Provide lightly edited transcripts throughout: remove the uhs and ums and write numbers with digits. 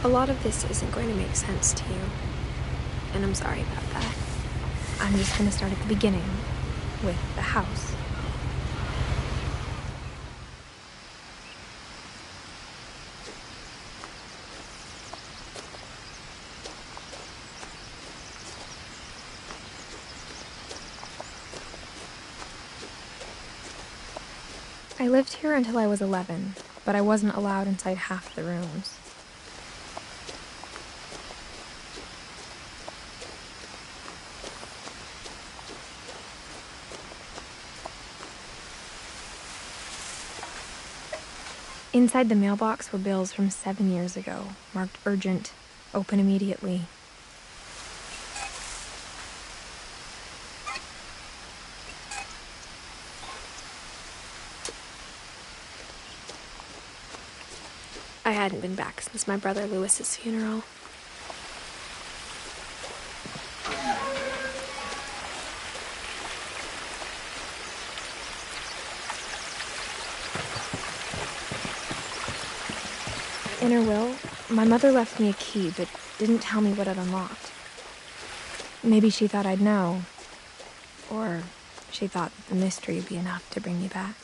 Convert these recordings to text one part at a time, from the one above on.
A lot of this isn't going to make sense to you, and I'm sorry about that. I'm just going to start at the beginning, with the house. I lived here until I was 11, but I wasn't allowed inside half the rooms. Inside the mailbox were bills from 7 years ago, marked urgent, open immediately. I hadn't been back since my brother Lewis's funeral. In her will, my mother left me a key, but didn't tell me what it unlocked. Maybe she thought I'd know, or she thought that the mystery would be enough to bring me back.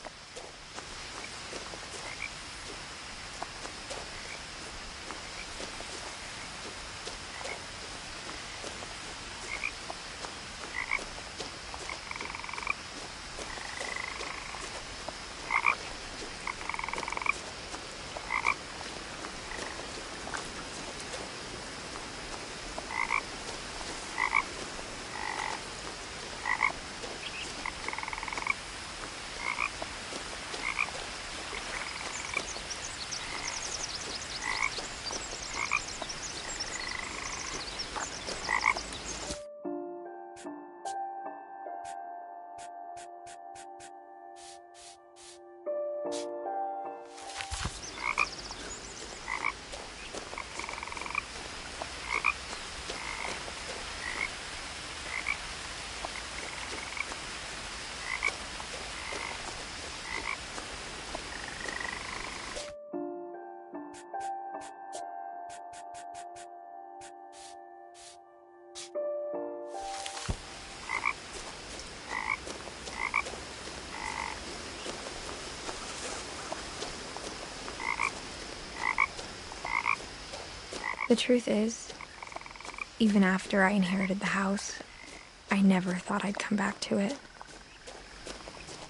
The truth is, even after I inherited the house, I never thought I'd come back to it.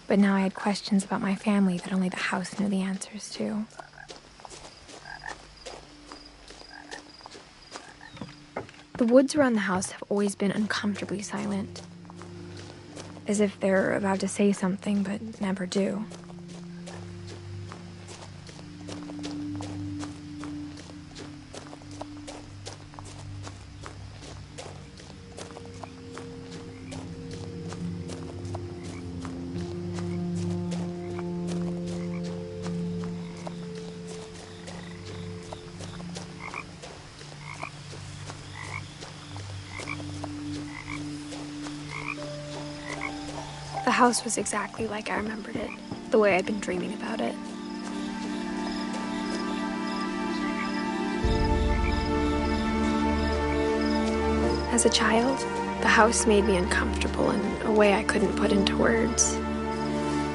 But now I had questions about my family that only the house knew the answers to. The woods around the house have always been uncomfortably silent, as if they're about to say something but never do. The house was exactly like I remembered it, the way I'd been dreaming about it. As a child, the house made me uncomfortable in a way I couldn't put into words.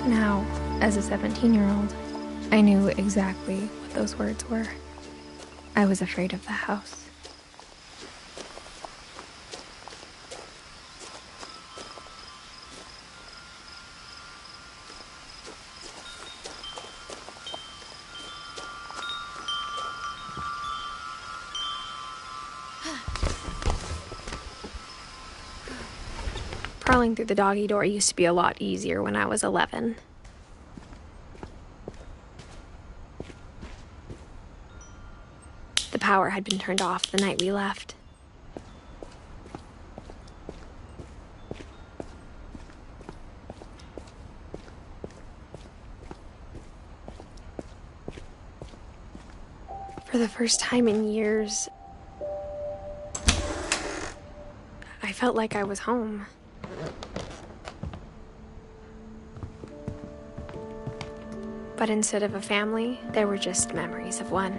Now, as a 17-year-old, I knew exactly what those words were. I was afraid of the house. Crawling through the doggy door used to be a lot easier when I was 11. The power had been turned off the night we left. For the first time in years, I felt like I was home. But instead of a family, there were just memories of one.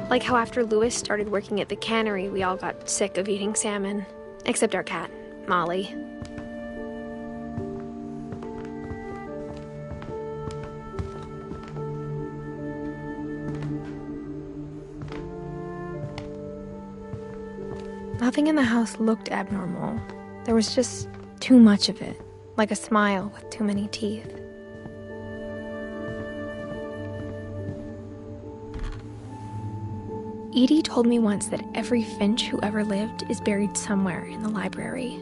Like how after Louis started working at the cannery, we all got sick of eating salmon. Except our cat, Molly. Nothing in the house looked abnormal. There was just too much of it, like a smile with too many teeth. Edie told me once that every Finch who ever lived is buried somewhere in the library.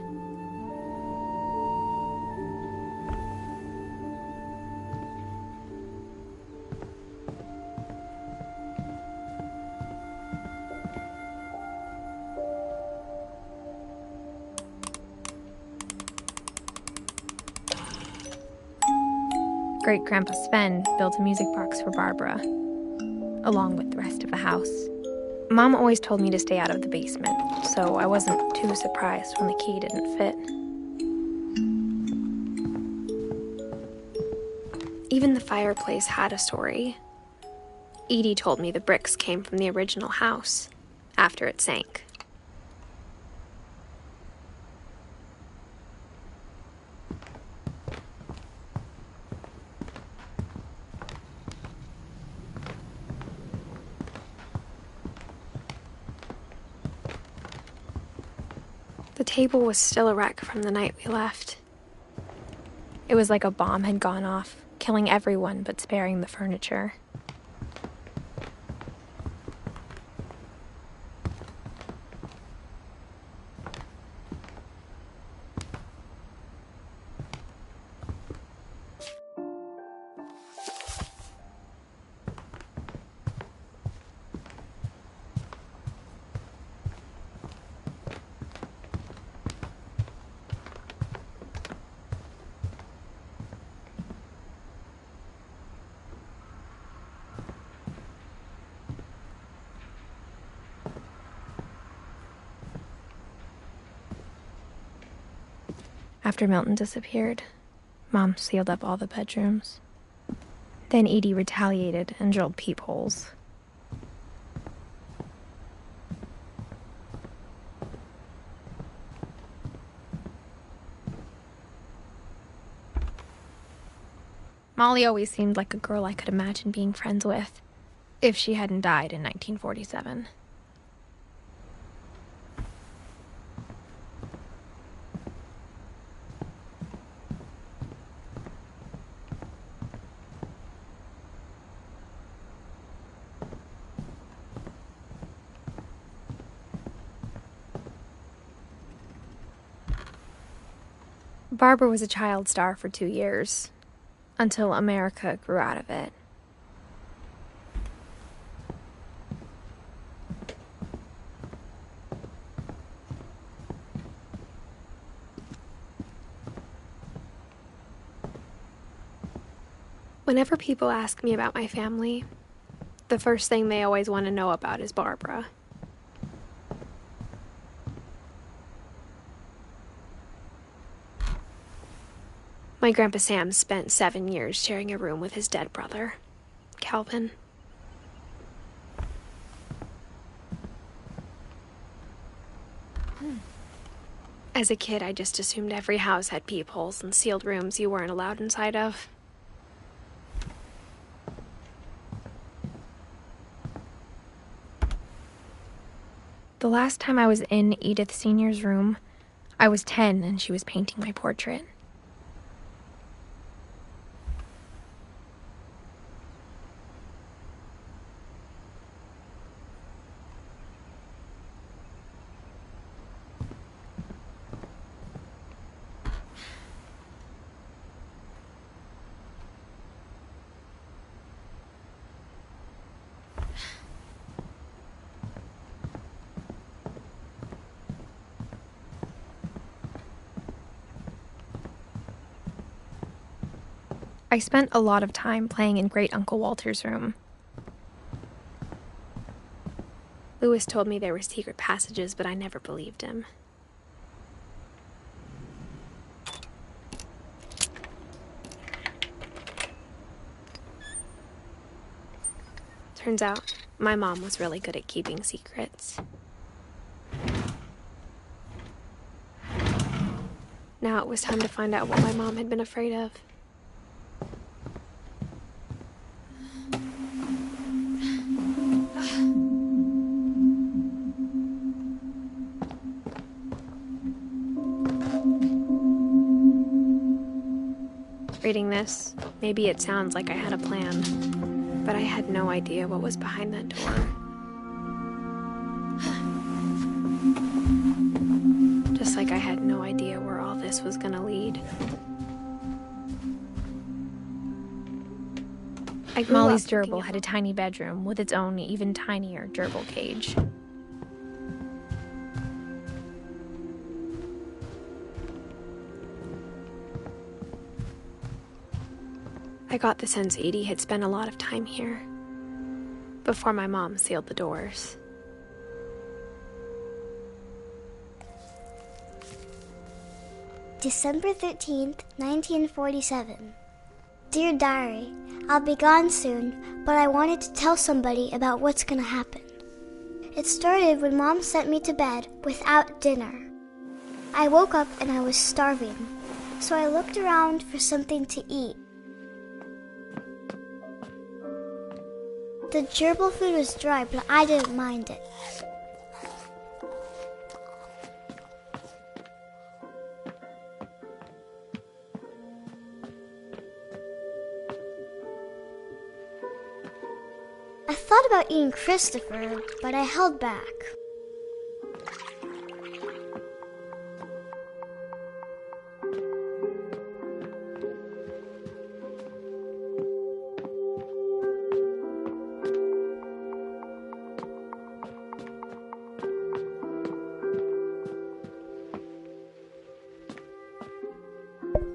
Great-Grandpa Sven built a music box for Barbara, along with the rest of the house. Mom always told me to stay out of the basement, so I wasn't too surprised when the key didn't fit. Even the fireplace had a story. Edie told me the bricks came from the original house, after it sank. The table was still a wreck from the night we left. It was like a bomb had gone off, killing everyone but sparing the furniture. After Milton disappeared, Mom sealed up all the bedrooms. Then Edie retaliated and drilled peepholes. Molly always seemed like a girl I could imagine being friends with, if she hadn't died in 1947. Barbara was a child star for 2 years, until America grew out of it. Whenever people ask me about my family, the first thing they always want to know about is Barbara. My Grandpa Sam spent 7 years sharing a room with his dead brother, Calvin. As a kid, I just assumed every house had peepholes and sealed rooms you weren't allowed inside of. The last time I was in Edith Sr.'s room, I was 10 and she was painting my portrait. I spent a lot of time playing in Great Uncle Walter's room. Louis told me there were secret passages, but I never believed him. Turns out, My mom was really good at keeping secrets. Now it was time to find out what my mom had been afraid of. Reading this, maybe it sounds like I had a plan, but I had no idea what was behind that door. Just like I had no idea where all this was gonna lead. Molly's gerbil had a tiny bedroom with its own even tinier gerbil cage. I got the sense Edie had spent a lot of time here before my mom sealed the doors. December 13th, 1947. Dear Diary, I'll be gone soon, but I wanted to tell somebody about what's gonna happen. It started when Mom sent me to bed without dinner. I woke up and I was starving, so I looked around for something to eat. The gerbil food was dry, but I didn't mind it. I thought about eating Christopher, but I held back.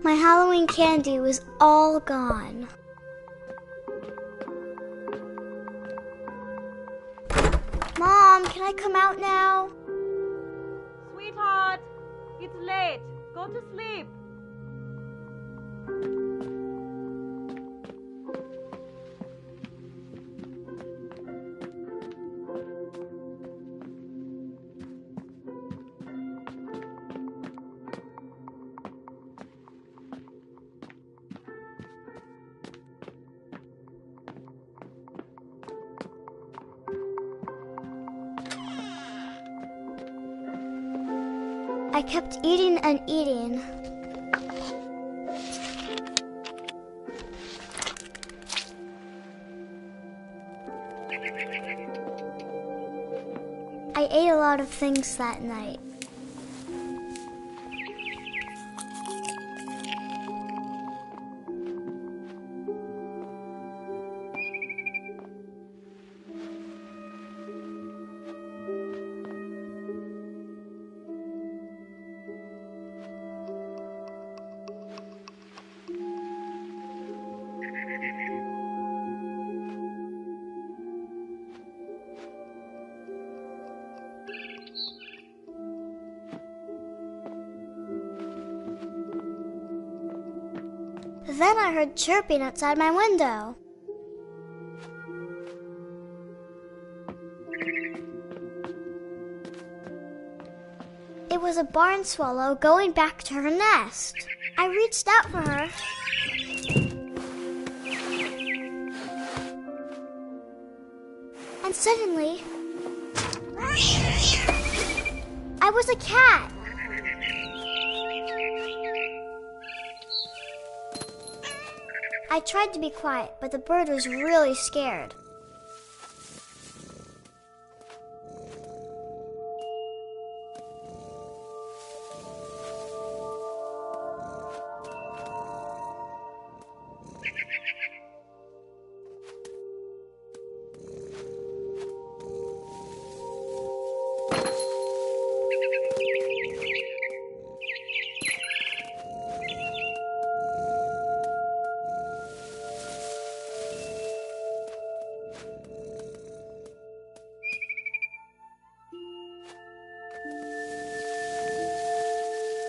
My Halloween candy was all gone. Mom, can I come out now? Sweetheart, it's late. Go to sleep. I kept eating and eating. I ate a lot of things that night. Then I heard chirping outside my window. It was a barn swallow going back to her nest. I reached out for her. And suddenly, I was a cat. I tried to be quiet, but the bird was really scared.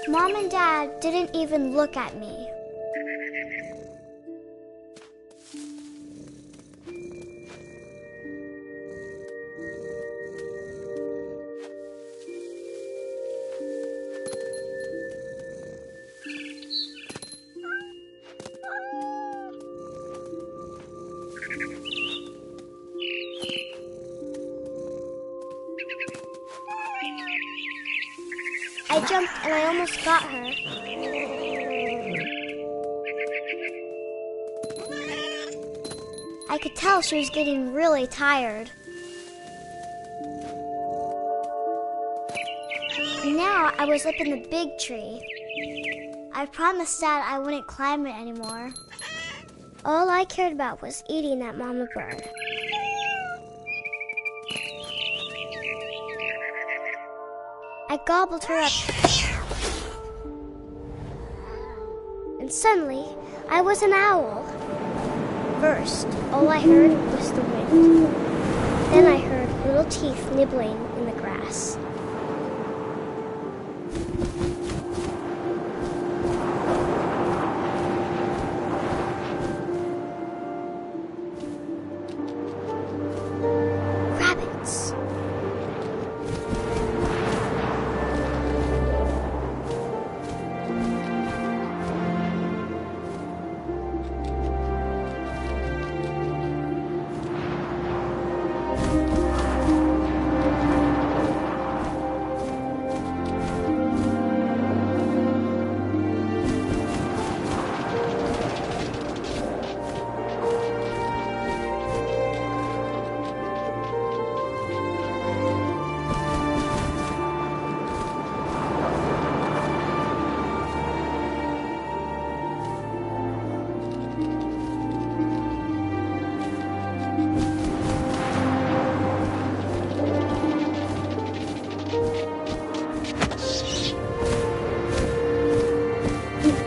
Mom and Dad didn't even look at me. I jumped and I almost got her. I could tell she was getting really tired. Now I was up in the big tree. I promised Dad I wouldn't climb it anymore. All I cared about was eating that mama bird. I gobbled her up. And suddenly, I was an owl. First, all I heard was the wind. Then I heard little teeth nibbling in the grass. Rabbits.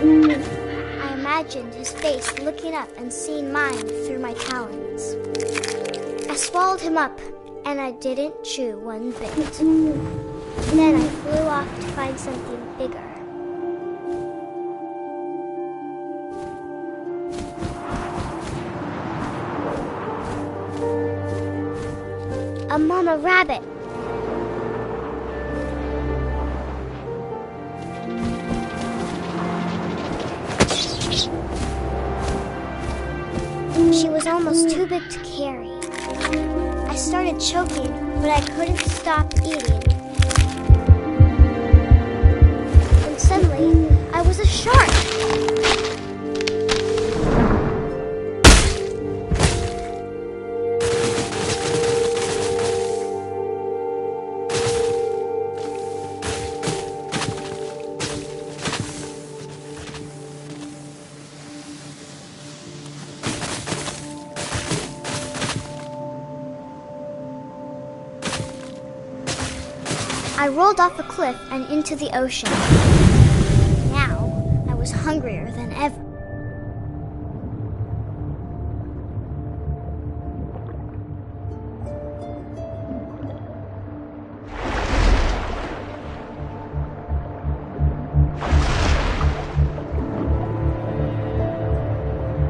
I imagined his face looking up and seeing mine through my talons. I swallowed him up, and I didn't chew one bit. Then I flew off to find something bigger. A mama rabbit. She was almost too big to carry. I started choking, but I couldn't stop eating. And suddenly, I was a shark. I rolled off a cliff and into the ocean. Now, I was hungrier than ever.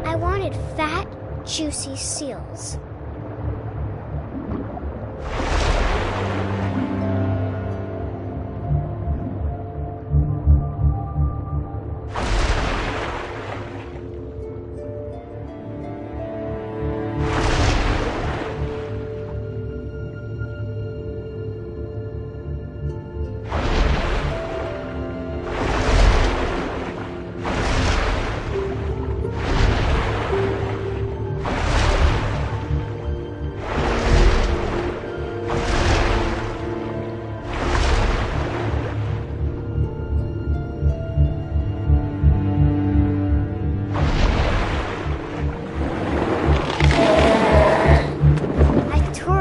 I wanted fat, juicy seals.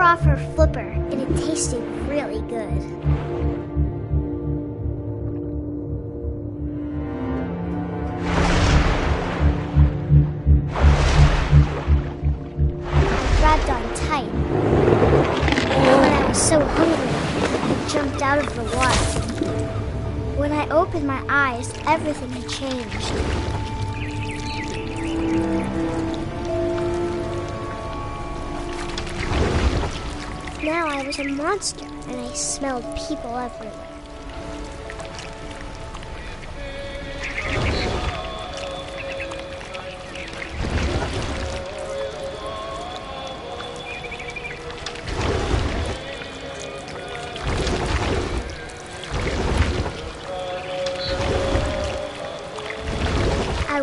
Off her flipper, and it tasted really good. I grabbed on tight. When I was so hungry, I jumped out of the water. When I opened my eyes, everything had changed. Now I was a monster, and I smelled people everywhere.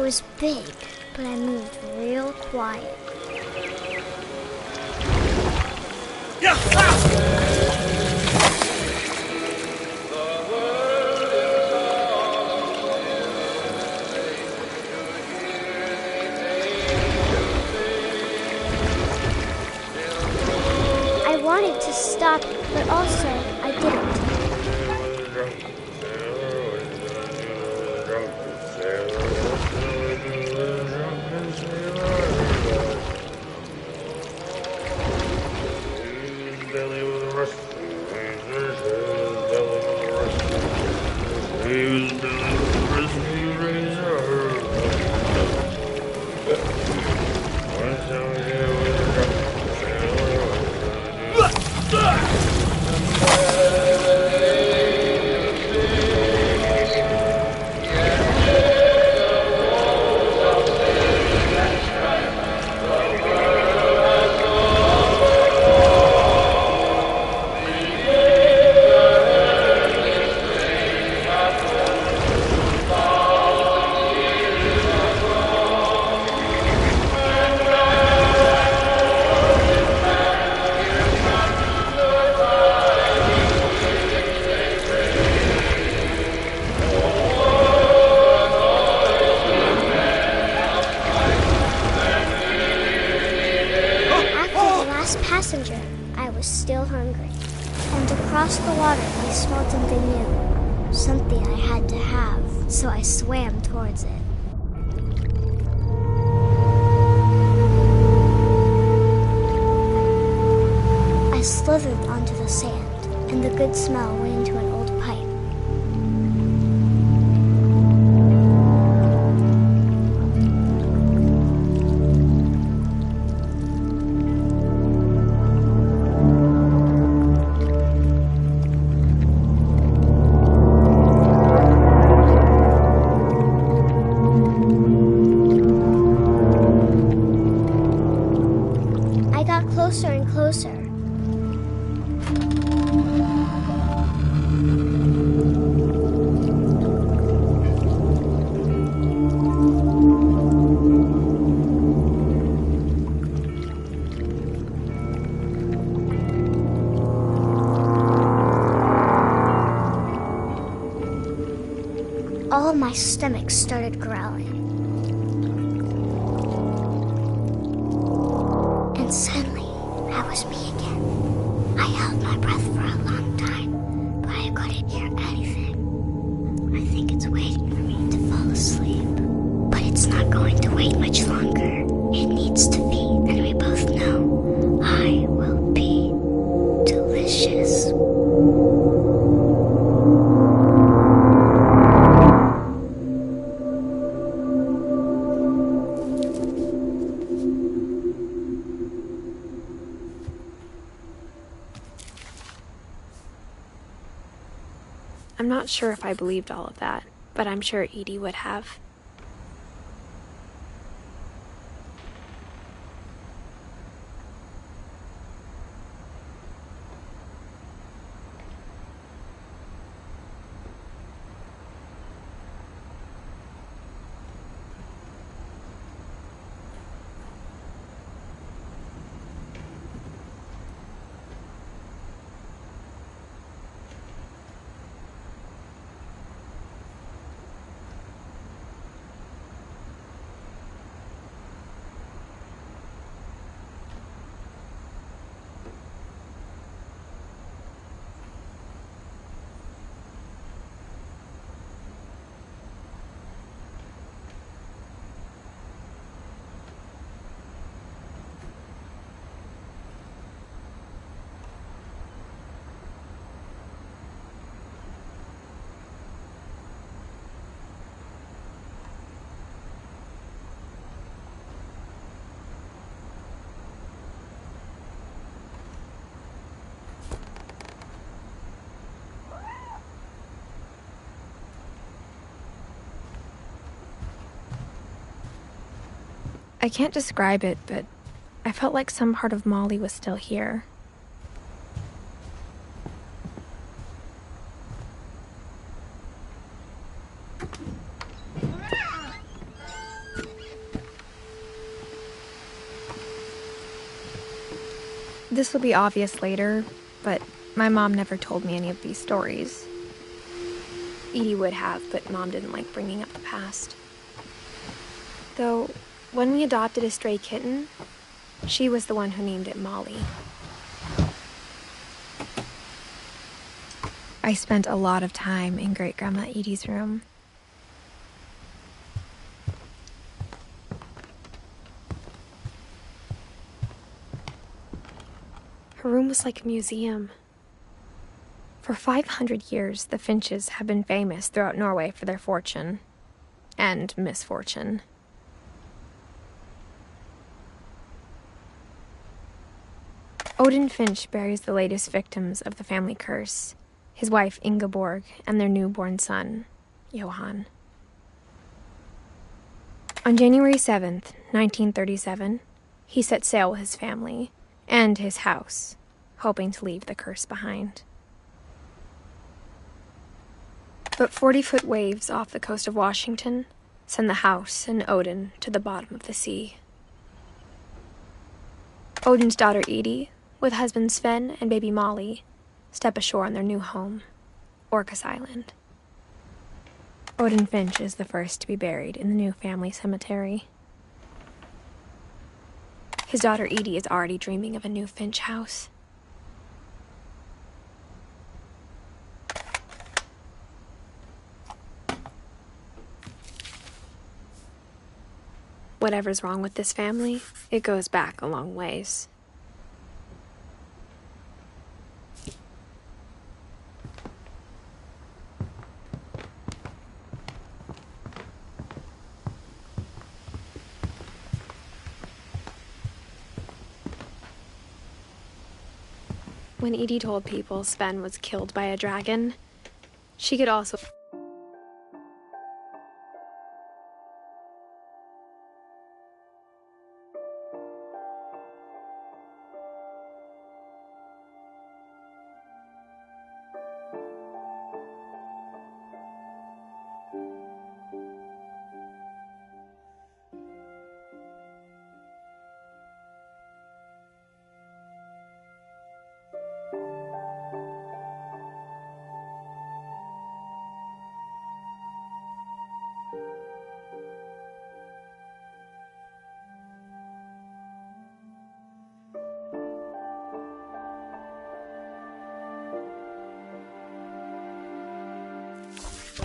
was big, but I moved real quiet. I wanted to stop, but also I didn't. Passenger, I was still hungry. And across the water, I smelled something new. Something I had to have, so I swam towards it. I slithered onto the sand, and the good smell went into an old pipe. Closer and closer. All of my stomach started growling. And suddenly, that was me again. I held my breath for a long time, but I couldn't hear anything. I think it's waiting for me to fall asleep. But it's not going to wait much longer. It needs to feed, and we both know I will be delicious. I'm not sure if I believed all of that, but I'm sure Edie would have. I can't describe it, but I felt like some part of Molly was still here. This will be obvious later, but my mom never told me any of these stories. Edie would have, but Mom didn't like bringing up the past. Though, when we adopted a stray kitten, she was the one who named it Molly. I spent a lot of time in Great-Grandma Edie's room. Her room was like a museum. For 500 years, the Finches have been famous throughout Norway for their fortune and misfortune. Odin Finch buries the latest victims of the family curse, his wife Ingeborg and their newborn son, Johan. On January 7th, 1937, he set sail with his family and his house, hoping to leave the curse behind. But 40-foot waves off the coast of Washington send the house and Odin to the bottom of the sea. Odin's daughter Edie, with husband Sven and baby Molly, step ashore on their new home, Orcas Island. Odin Finch is the first to be buried in the new family cemetery. His daughter Edie is already dreaming of a new Finch house. Whatever's wrong with this family, it goes back a long ways. When Edie told people Sven was killed by a dragon, she could also...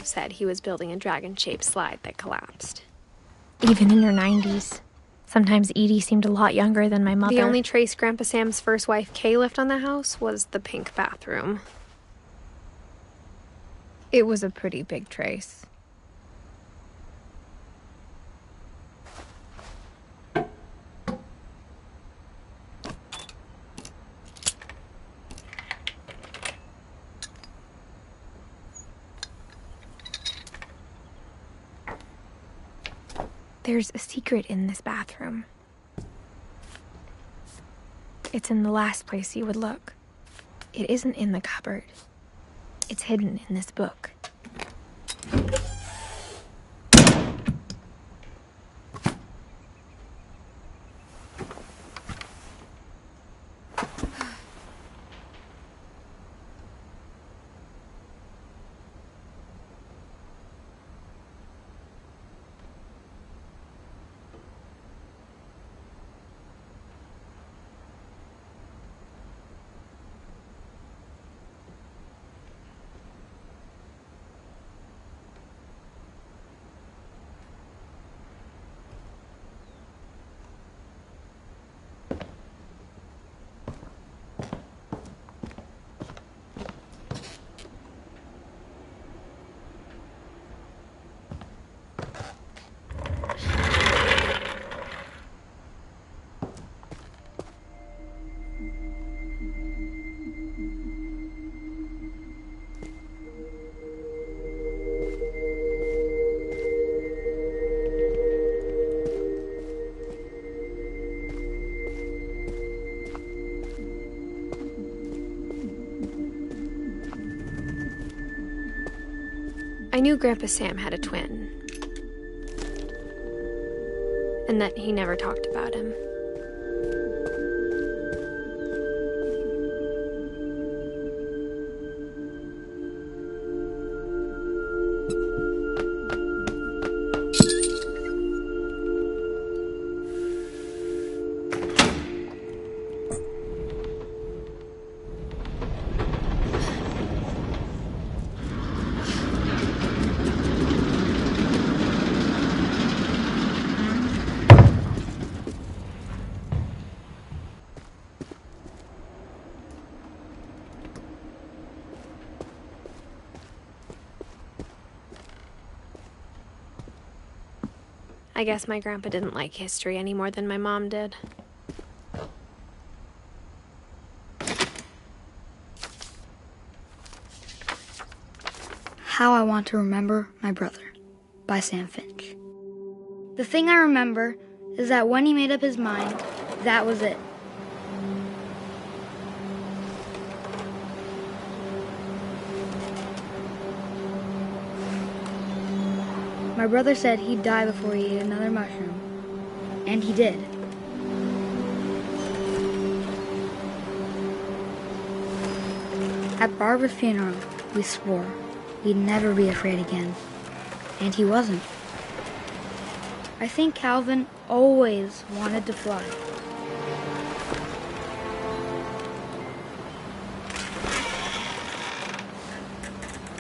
said he was building a dragon-shaped slide that collapsed. Even in her 90s. Sometimes Edie seemed a lot younger than my mother. The only trace Grandpa Sam's first wife, Kay, left on the house was the pink bathroom. It was a pretty big trace. There's a secret in this bathroom. It's in the last place you would look. It isn't in the cupboard. It's hidden in this book. I knew Grandpa Sam had a twin, and that he never talked about him. I guess my grandpa didn't like history any more than my mom did. How I Want to Remember My Brother by Sam Finch. The thing I remember is that when he made up his mind, that was it. My brother said he'd die before he ate another mushroom, and he did. At Barbara's funeral, we swore we'd never be afraid again, and he wasn't. I think Calvin always wanted to fly.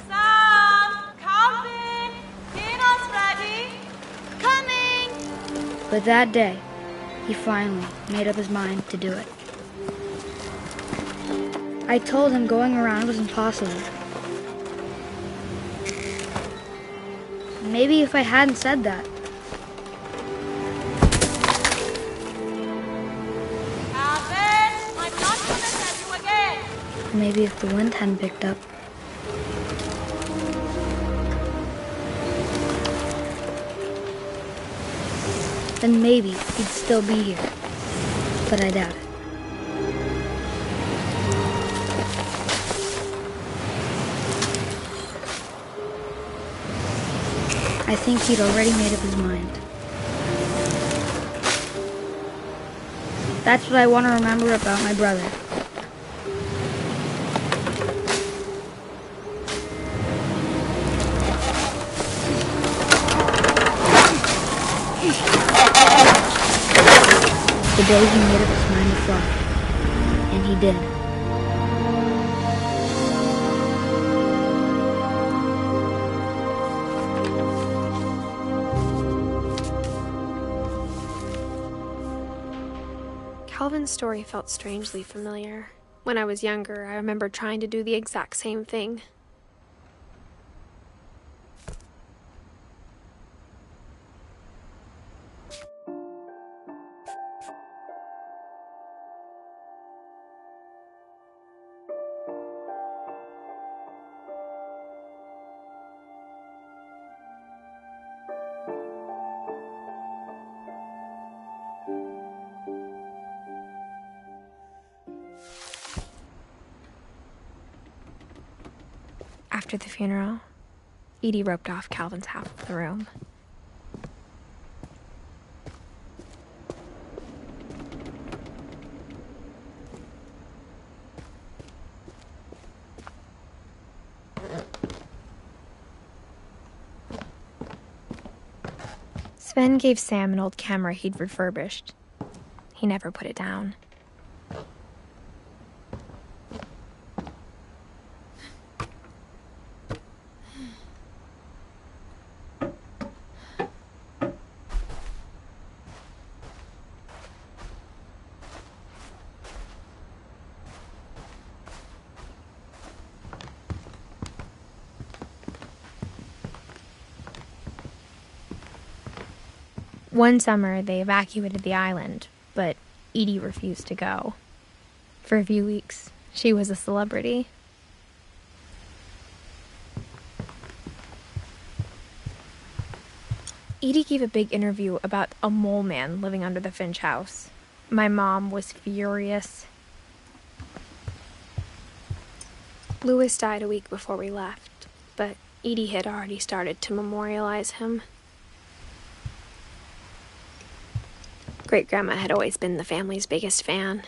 Sam! Calvin! Dinner's ready! Coming! But that day, he finally made up his mind to do it. I told him going around was impossible. Maybe if I hadn't said that, Calvin! I'm not gonna tell you again! maybe if the wind hadn't picked up, then maybe he'd still be here. But I doubt it. I think he'd already made up his mind. That's what I want to remember about my brother. The day he made up his mind to fly. And he did. Calvin's story felt strangely familiar. When I was younger, I remember trying to do the exact same thing. After the funeral, Edie roped off Calvin's half of the room. Sven gave Sam an old camera he'd refurbished. He never put it down. One summer, they evacuated the island, but Edie refused to go. For a few weeks, she was a celebrity. Edie gave a big interview about a mole man living under the Finch house. My mom was furious. Louis died a week before we left, but Edie had already started to memorialize him. Great-grandma had always been the family's biggest fan.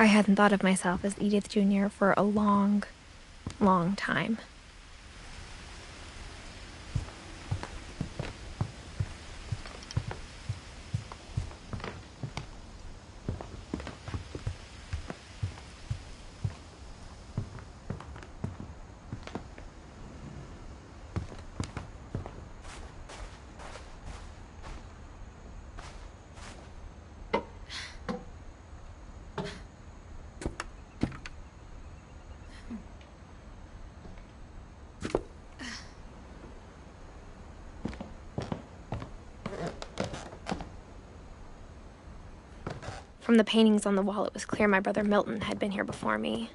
I hadn't thought of myself as Edith Jr. for a long, long time. From the paintings on the wall, it was clear my brother Milton had been here before me.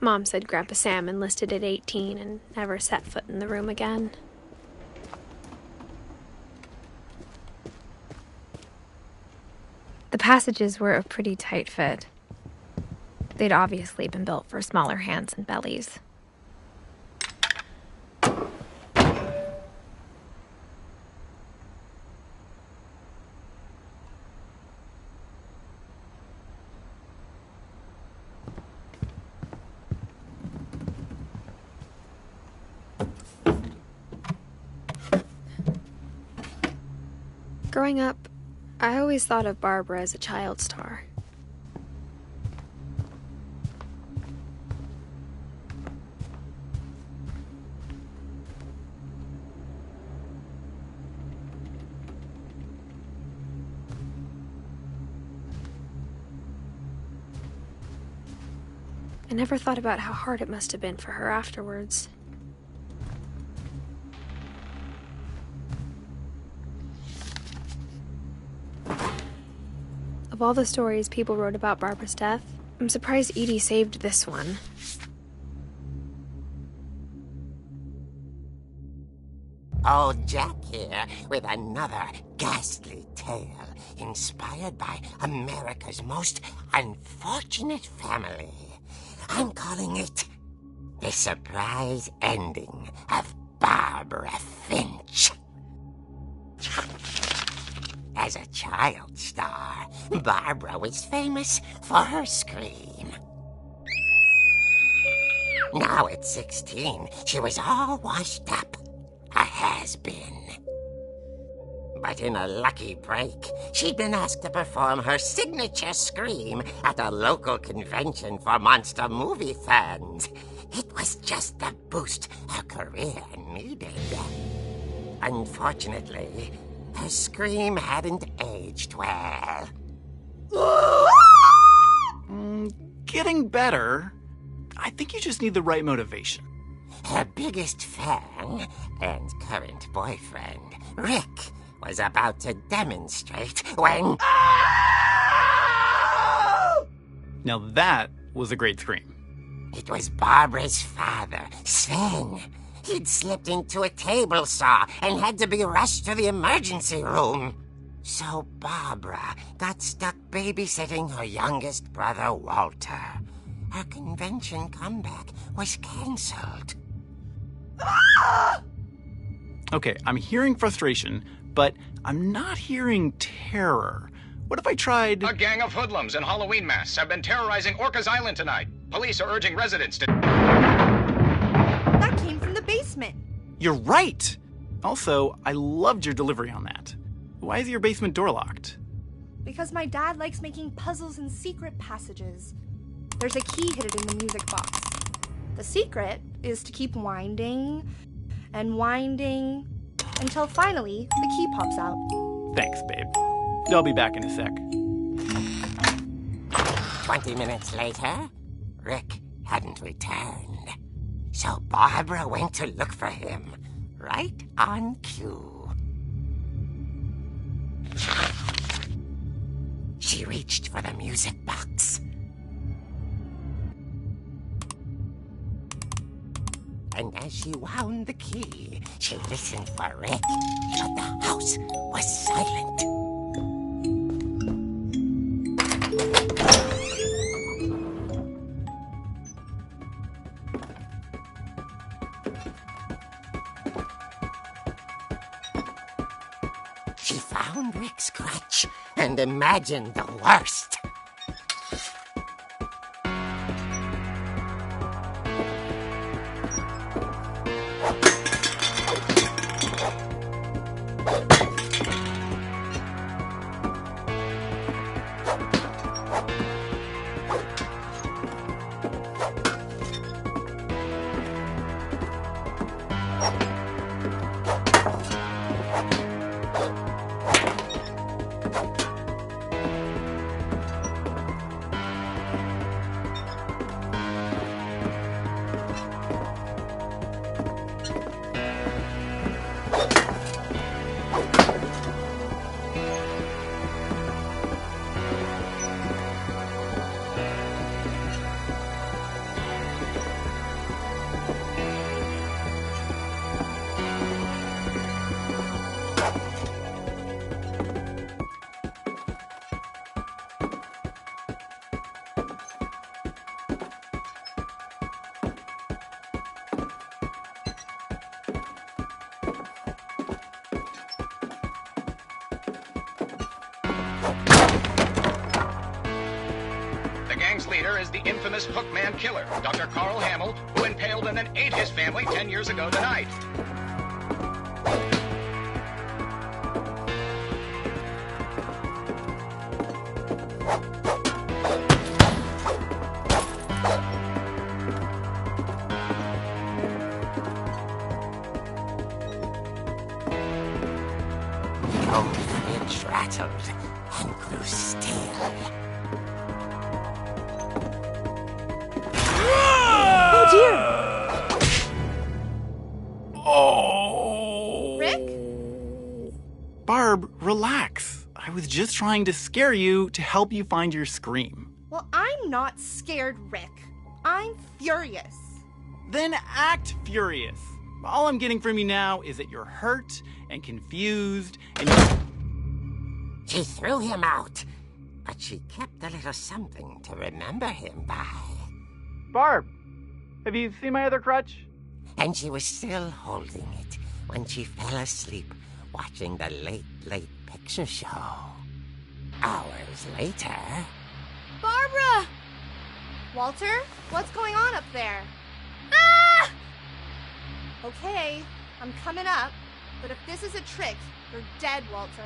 Mom said Grandpa Sam enlisted at 18 and never set foot in the room again. The passages were a pretty tight fit. They'd obviously been built for smaller hands and bellies. Growing up, I always thought of Barbara as a child star. I never thought about how hard it must have been for her afterwards. Of all the stories people wrote about Barbara's death, I'm surprised Edie saved this one. Old Jack here with another ghastly tale inspired by America's most unfortunate family. I'm calling it The Surprise Ending of Barbara Finch. As a child star, Barbara was famous for her scream. Now at 16, she was all washed up. A has-been. But in a lucky break, she'd been asked to perform her signature scream at a local convention for monster movie fans. It was just the boost her career needed. Unfortunately, her scream hadn't aged well. Getting better. I think you just need the right motivation. Her biggest fan and current boyfriend, Rick, was about to demonstrate when... Now that was a great scream. It was Barbara's father, Sven. He'd slipped into a table saw and had to be rushed to the emergency room. So Barbara got stuck babysitting her youngest brother, Walter. Her convention comeback was cancelled. Okay, I'm hearing frustration, but I'm not hearing terror. What if I tried... A gang of hoodlums in Halloween masks have been terrorizing Orcas Island tonight. Police are urging residents to... That came from the basement. You're right! Also, I loved your delivery on that. Why is your basement door locked? Because my dad likes making puzzles and secret passages. There's a key hidden in the music box. The secret is to keep winding and winding until finally the key pops out. Thanks, babe. I'll be back in a sec. 20 minutes later, Rick hadn't returned. So Barbara went to look for him, right on cue. She reached for the music box. And as she wound the key, she listened for Rick, but the house was silent. She found Rick's crutch and imagined the worst. The gang's leader is the infamous Hookman killer, Dr. Carl Hamill, who impaled and then ate his family 10 years ago tonight. The old fridge rattled and grew still. Oh dear! Oh! Rick? Barb, relax. I was just trying to scare you to help you find your scream. Well, I'm not scared, Rick. I'm furious. Then act furious. All I'm getting from you now is that you're hurt and confused and... She threw him out, but she kept a little something to remember him by. Barb, have you seen my other crutch? And she was still holding it when she fell asleep watching the late picture show. Hours later... Barbara! Walter, what's going on up there? Ah! Okay, I'm coming up, but if this is a trick, you're dead, Walter.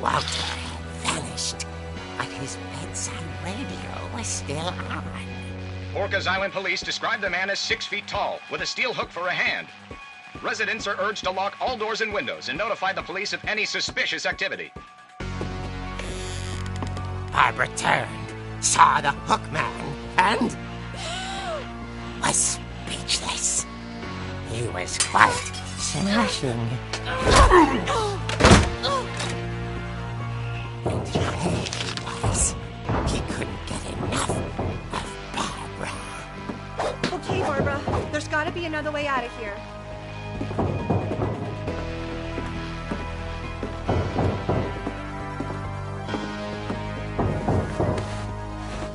Walter had vanished, but his bedside radio was still on. Orcas Island police described the man as 6 feet tall, with a steel hook for a hand. Residents are urged to lock all doors and windows and notify the police of any suspicious activity. Barbara turned, saw the hookman, and was speechless. He was quite smashing. And there he was. He couldn't get enough of Barbara. Okay, Barbara. There's gotta be another way out of here.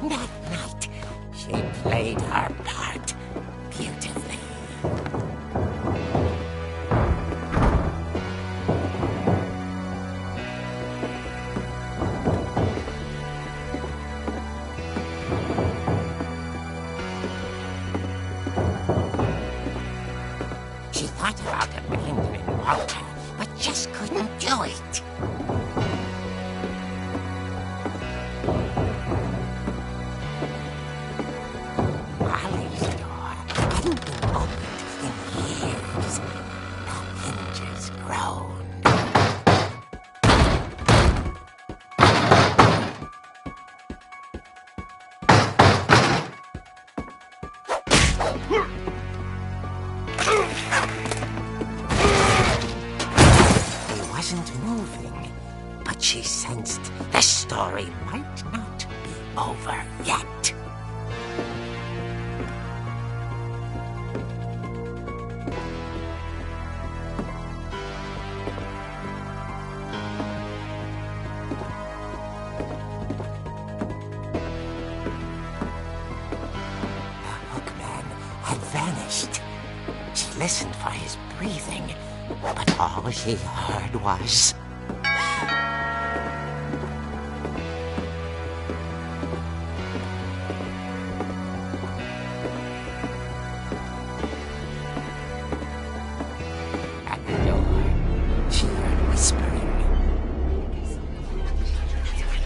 That night, she played her part beautifully. She thought about abandoning Walter, but just couldn't do it. Molly's door hadn't been opened in years. The hinges groaned. He wasn't moving, but she sensed the story might not be over yet. The hookman had vanished. She listened for his breathing, but all she heard was... At the door, she heard whispering.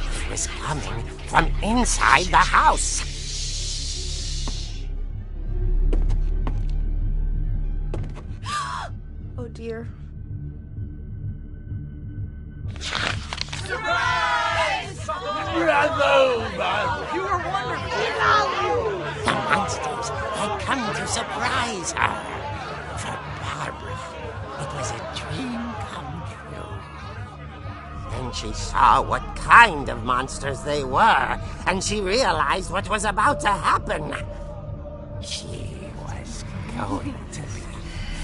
It was coming from inside the house. Oh dear. The monsters had come to surprise her. For Barbara, it was a dream come true. Then she saw what kind of monsters they were, and she realized what was about to happen. She was going to be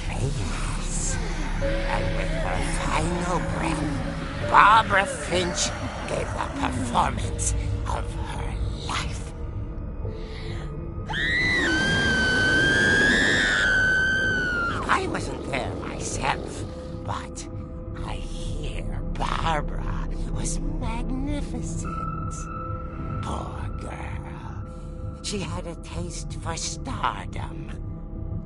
famous. And with her final breath, Barbara Finch gave the performance of her life. I wasn't there myself, but I hear Barbara was magnificent. Poor girl. She had a taste for stardom.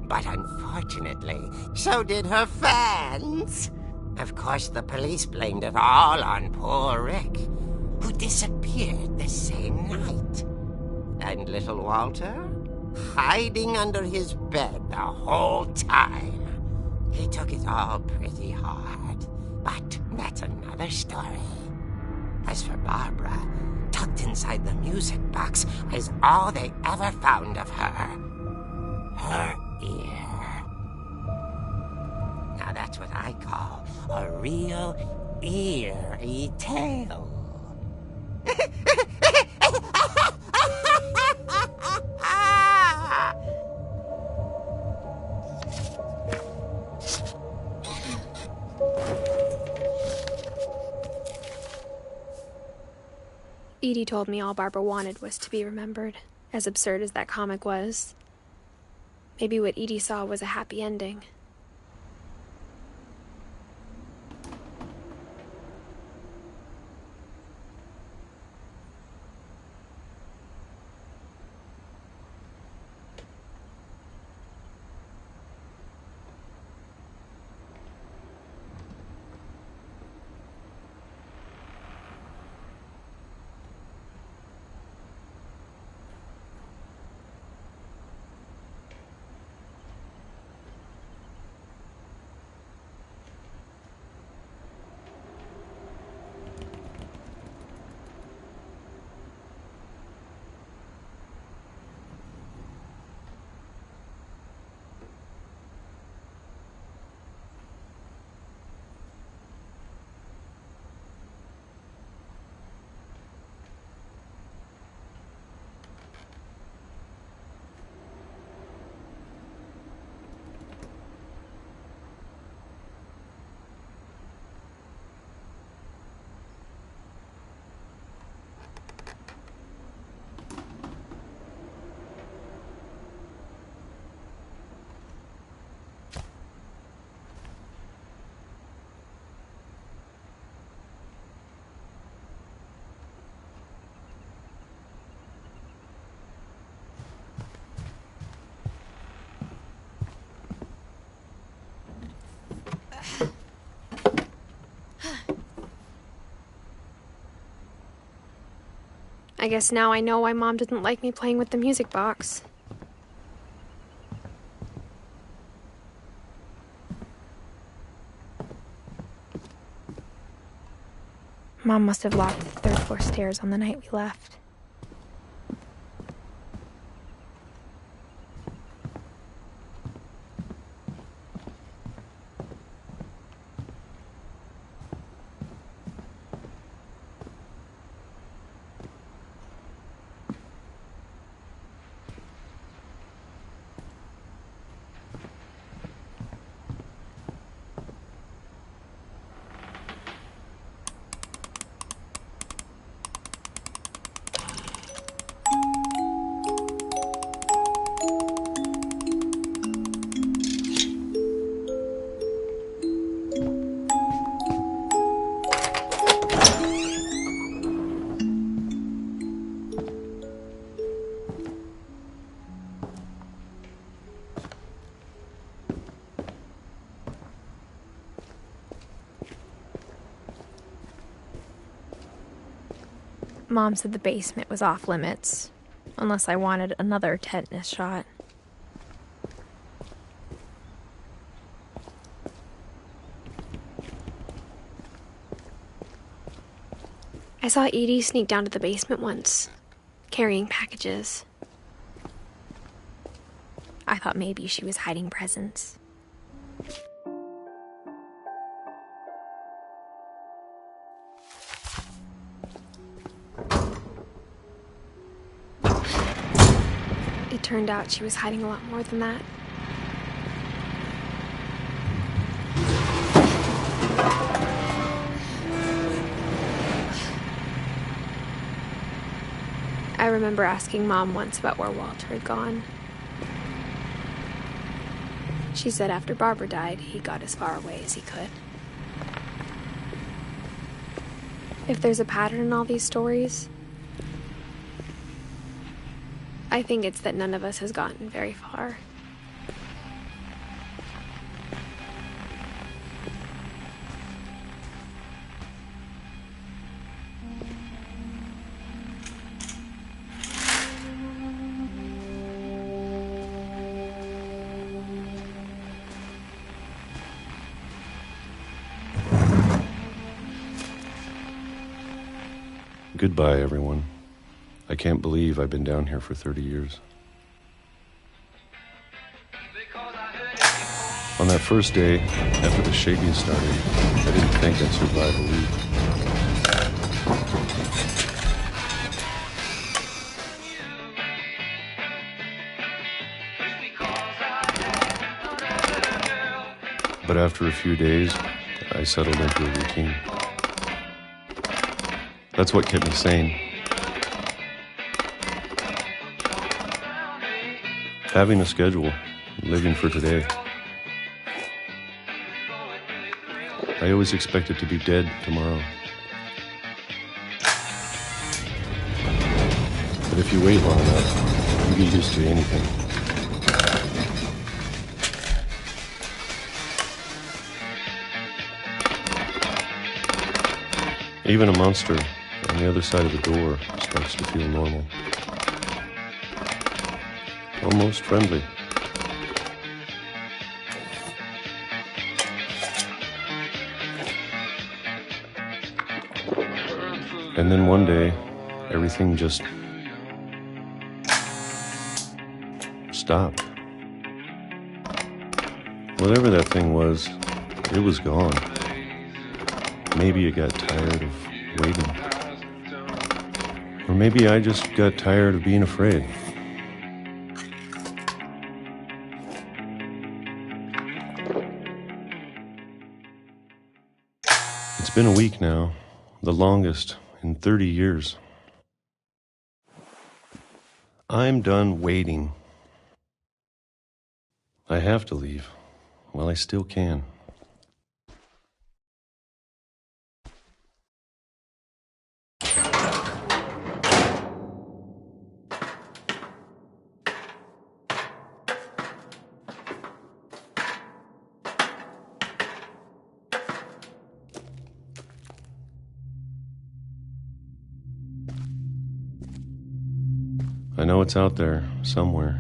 But unfortunately, so did her fans. Of course, the police blamed it all on poor Rick, who disappeared the same night. And little Walter? Hiding under his bed the whole time. He took it all pretty hard, but that's another story. As for Barbara, tucked inside the music box is all they ever found of her. Her ear. Now that's what I call a real eerie tale. Edie told me all Barbara wanted was to be remembered, as absurd as that comic was. Maybe what Edie saw was a happy ending. I guess now I know why Mom didn't like me playing with the music box. Mom must have locked the third floor stairs on the night we left. Mom said the basement was off limits, unless I wanted another tetanus shot. I saw Edie sneak down to the basement once, carrying packages. I thought maybe she was hiding presents. It turned out she was hiding a lot more than that. I remember asking Mom once about where Walter had gone. She said after Barbara died, he got as far away as he could. If there's a pattern in all these stories, I think it's that none of us has gotten very far. Goodbye, everyone. I can't believe I've been down here for 30 years. On that first day, after the shaking started, I didn't think I'd survive a week. But after a few days, I settled into a routine. That's what kept me sane. Having a schedule, living for today. I always expected to be dead tomorrow. But if you wait long enough, you get used to anything. Even a monster on the other side of the door starts to feel normal. Almost friendly. And then one day, everything just stopped. Whatever that thing was, it was gone. Maybe it got tired of waiting. Or maybe I just got tired of being afraid. It's been a week now, the longest in 30 years. I'm done waiting. I have to leave while I still can. it's out there somewhere.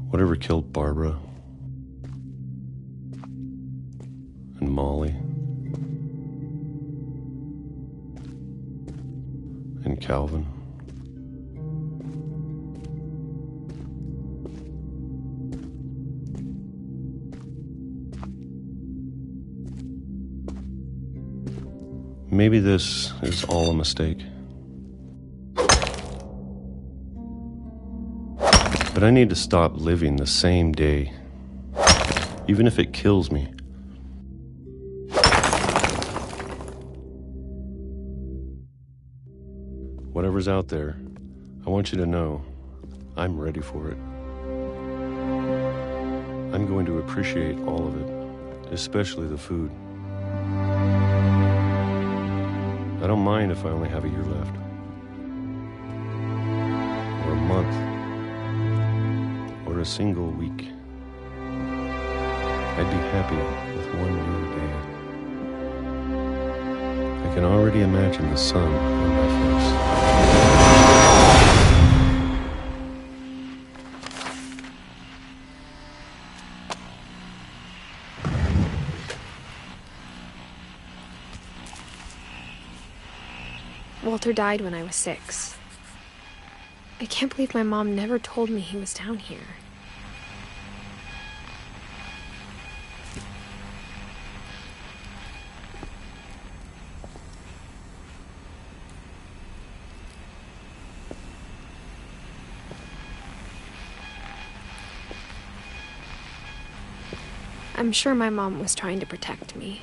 Whatever killed Barbara and Molly and Calvin. Maybe this is all a mistake. But I need to stop living the same day, even if it kills me. Whatever's out there, I want you to know I'm ready for it. I'm going to appreciate all of it, especially the food. I don't mind if I only have a year left. Or a month. Or a single week. I'd be happy with one new day. I can already imagine the sun on my face. Walter died when I was 6. I can't believe my mom never told me he was down here. I'm sure my mom was trying to protect me.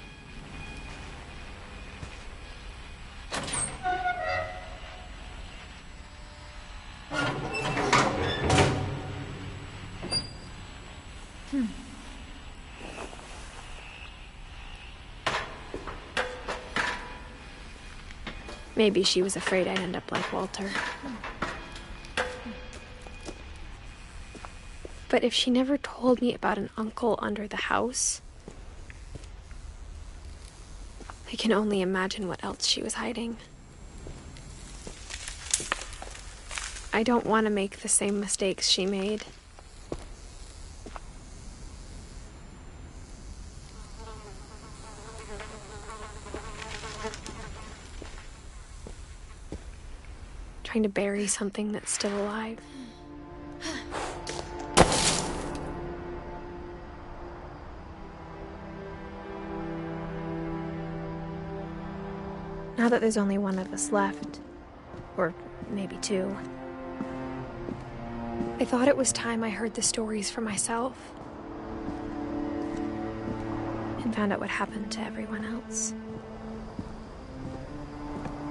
Maybe she was afraid I'd end up like Walter. But if she never told me about an uncle under the house, I can only imagine what else she was hiding. I don't want to make the same mistakes she made. Trying to bury something that's still alive. Now that there's only one of us left, or maybe 2, I thought it was time I heard the stories for myself and found out what happened to everyone else.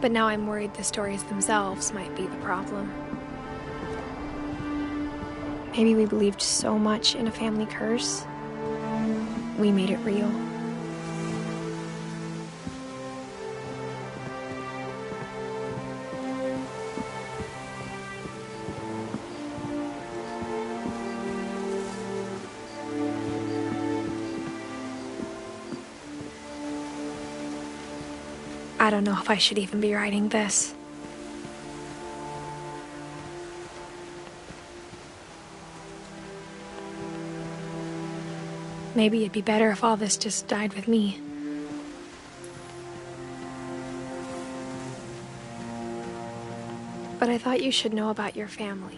But now I'm worried the stories themselves might be the problem. Maybe we believed so much in a family curse, we made it real. I don't know if I should even be writing this. Maybe it'd be better if all this just died with me. But I thought you should know about your family.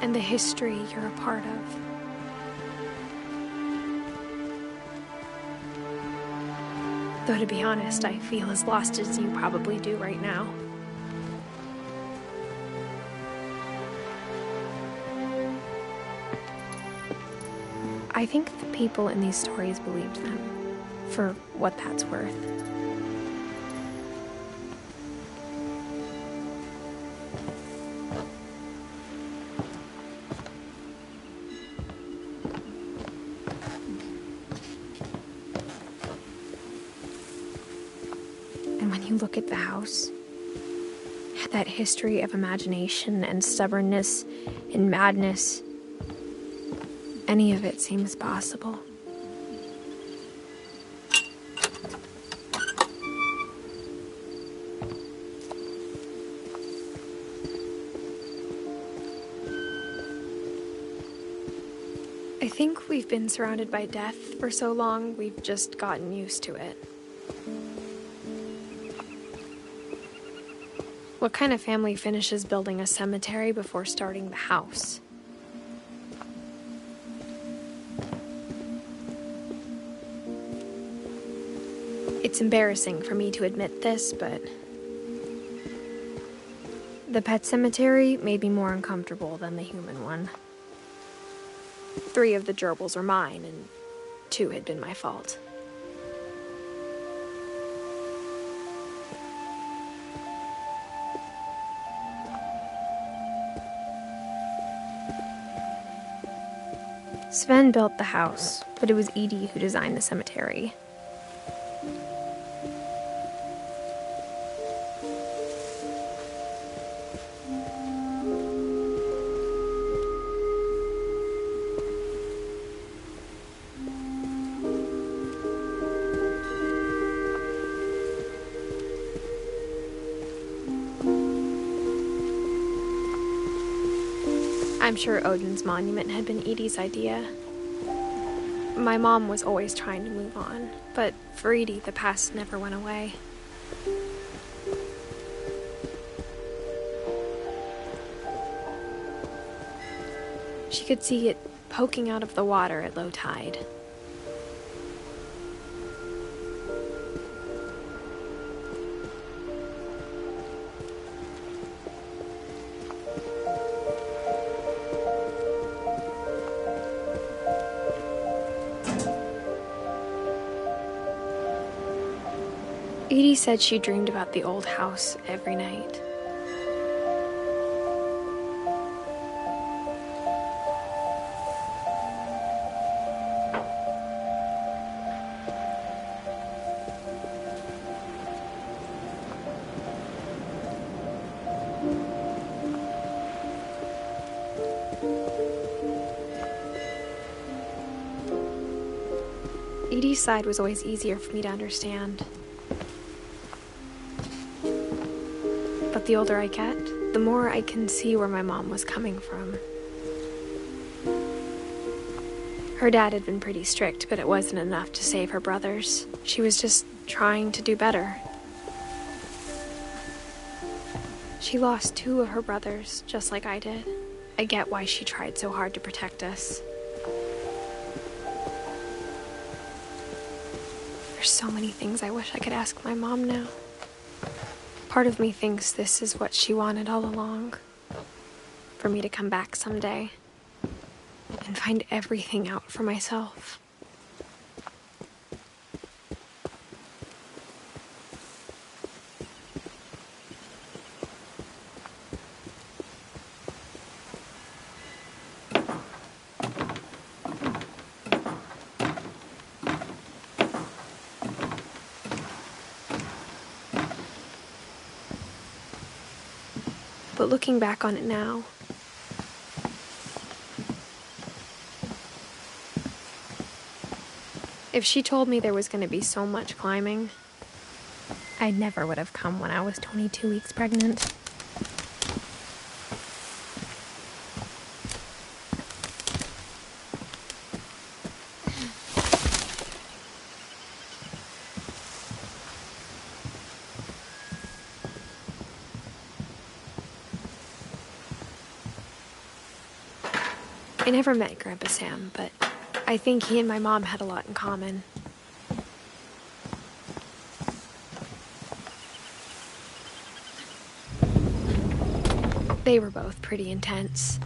And the history you're a part of. Though to be honest, I feel as lost as you probably do right now. I think the people in these stories believed them, for what that's worth. Look at the house. It had that history of imagination and stubbornness and madness. any of it seems possible. I think we've been surrounded by death for so long, we've just gotten used to it. What kind of family finishes building a cemetery before starting the house? It's embarrassing for me to admit this, but the pet cemetery made me more uncomfortable than the human one. 3 of the gerbils are mine, and 2 had been my fault. Sven built the house, but it was Edie who designed the cemetery. I'm sure Odin's monument had been Edie's idea. My mom was always trying to move on, but for Edie, the past never went away. She could see it poking out of the water at low tide. Edie said she dreamed about the old house every night. Edie's side was always easier for me to understand. But the older I get, the more I can see where my mom was coming from. Her dad had been pretty strict, but it wasn't enough to save her brothers. She was just trying to do better. She lost 2 of her brothers, just like I did. I get why she tried so hard to protect us. There's so many things I wish I could ask my mom now. Part of me thinks this is what she wanted all along. For me to come back someday and find everything out for myself. But looking back on it now, if she told me there was going to be so much climbing, I never would have come when I was 22 weeks pregnant. I never met Grandpa Sam, but I think he and my mom had a lot in common. They were both pretty intense.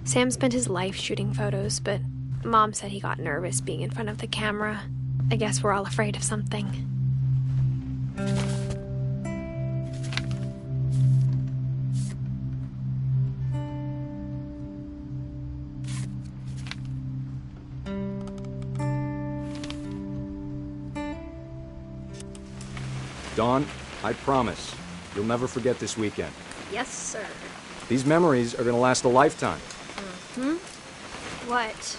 Sam spent his life shooting photos, but Mom said he got nervous being in front of the camera. I guess we're all afraid of something. Dawn, I promise, you'll never forget this weekend. Yes, sir. These memories are gonna last a lifetime. What?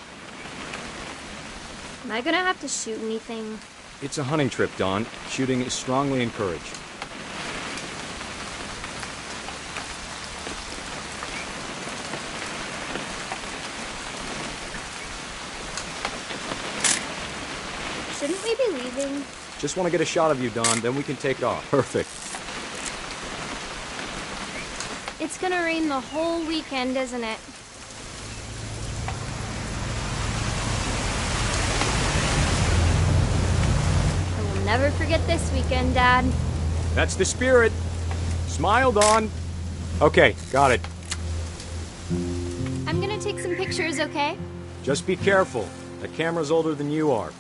Am I gonna have to shoot anything? It's a hunting trip, Dawn. Shooting is strongly encouraged. Shouldn't we be leaving? Just want to get a shot of you, Dawn, then we can take off. Perfect. It's gonna rain the whole weekend, isn't it? I will never forget this weekend, Dad. That's the spirit. Smile, Dawn. Okay, got it. I'm gonna take some pictures, okay? Just be careful. That camera's older than you are.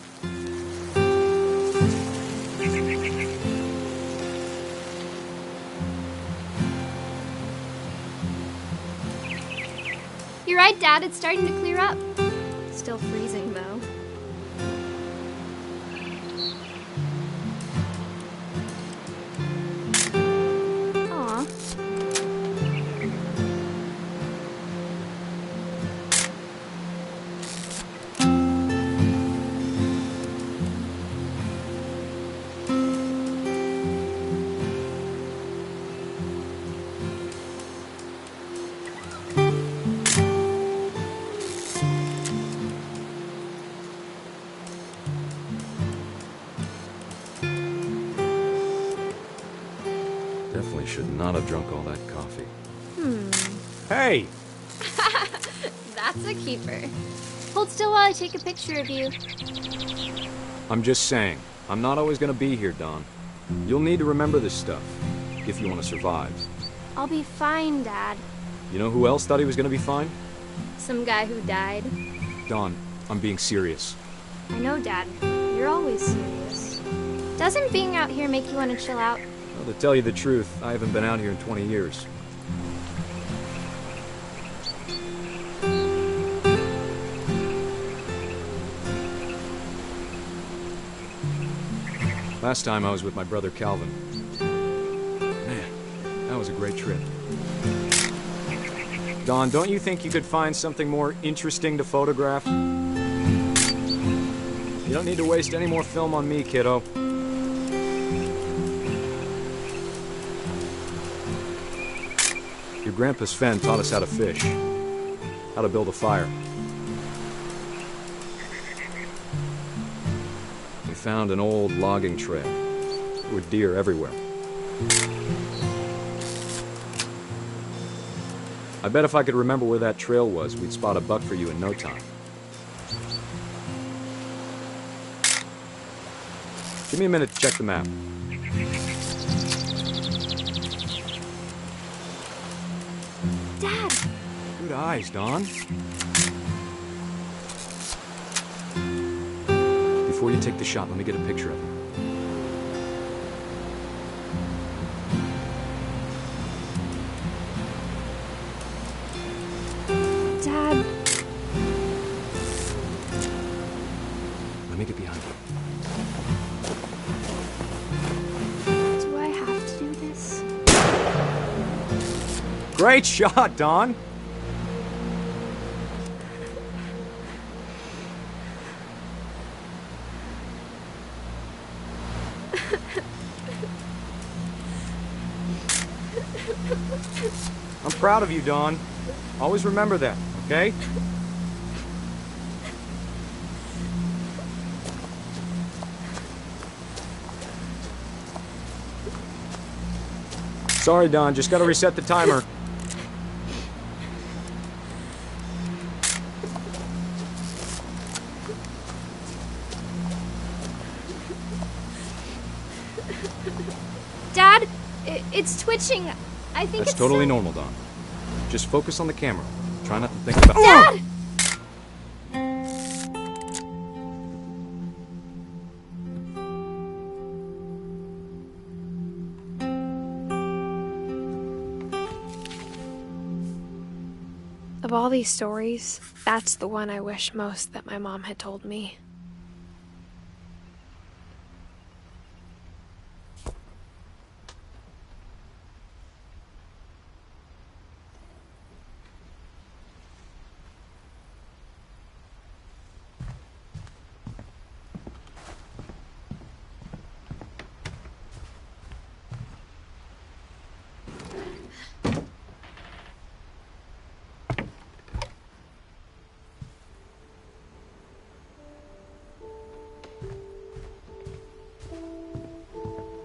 You're right, Dad. It's starting to clear up. Still freezing, though. Aw. Definitely should not have drunk all that coffee. Hey! That's a keeper. Hold still while I take a picture of you. I'm just saying, I'm not always gonna be here, Dawn. You'll need to remember this stuff, if you want to survive. I'll be fine, Dad. You know who else thought he was gonna be fine? Some guy who died. Dawn, I'm being serious. I know, Dad. You're always serious. Doesn't being out here make you want to chill out? Well, to tell you the truth, I haven't been out here in 20 years. Last time I was with my brother Calvin. Man, that was a great trip. Dawn, don't you think you could find something more interesting to photograph? You don't need to waste any more film on me, kiddo. Your grandpa Sven taught us how to fish, how to build a fire. We found an old logging trail. There were deer everywhere. I bet if I could remember where that trail was, we'd spot a buck for you in no time. Give me a minute to check the map. Dad! Good eyes, Dawn. Before you take the shot, let me get a picture of you. Dad! Let me get behind you. Do I have to do this? Great shot, Dawn! I'm proud of you, Dawn. Always remember that, okay? Sorry, Dawn, just gotta reset the timer. Dad, it's twitching. I think That's it's totally so... normal, Dawn. Just focus on the camera. Try not to think about... Dad! Of all these stories, that's the one I wish most that my mom had told me.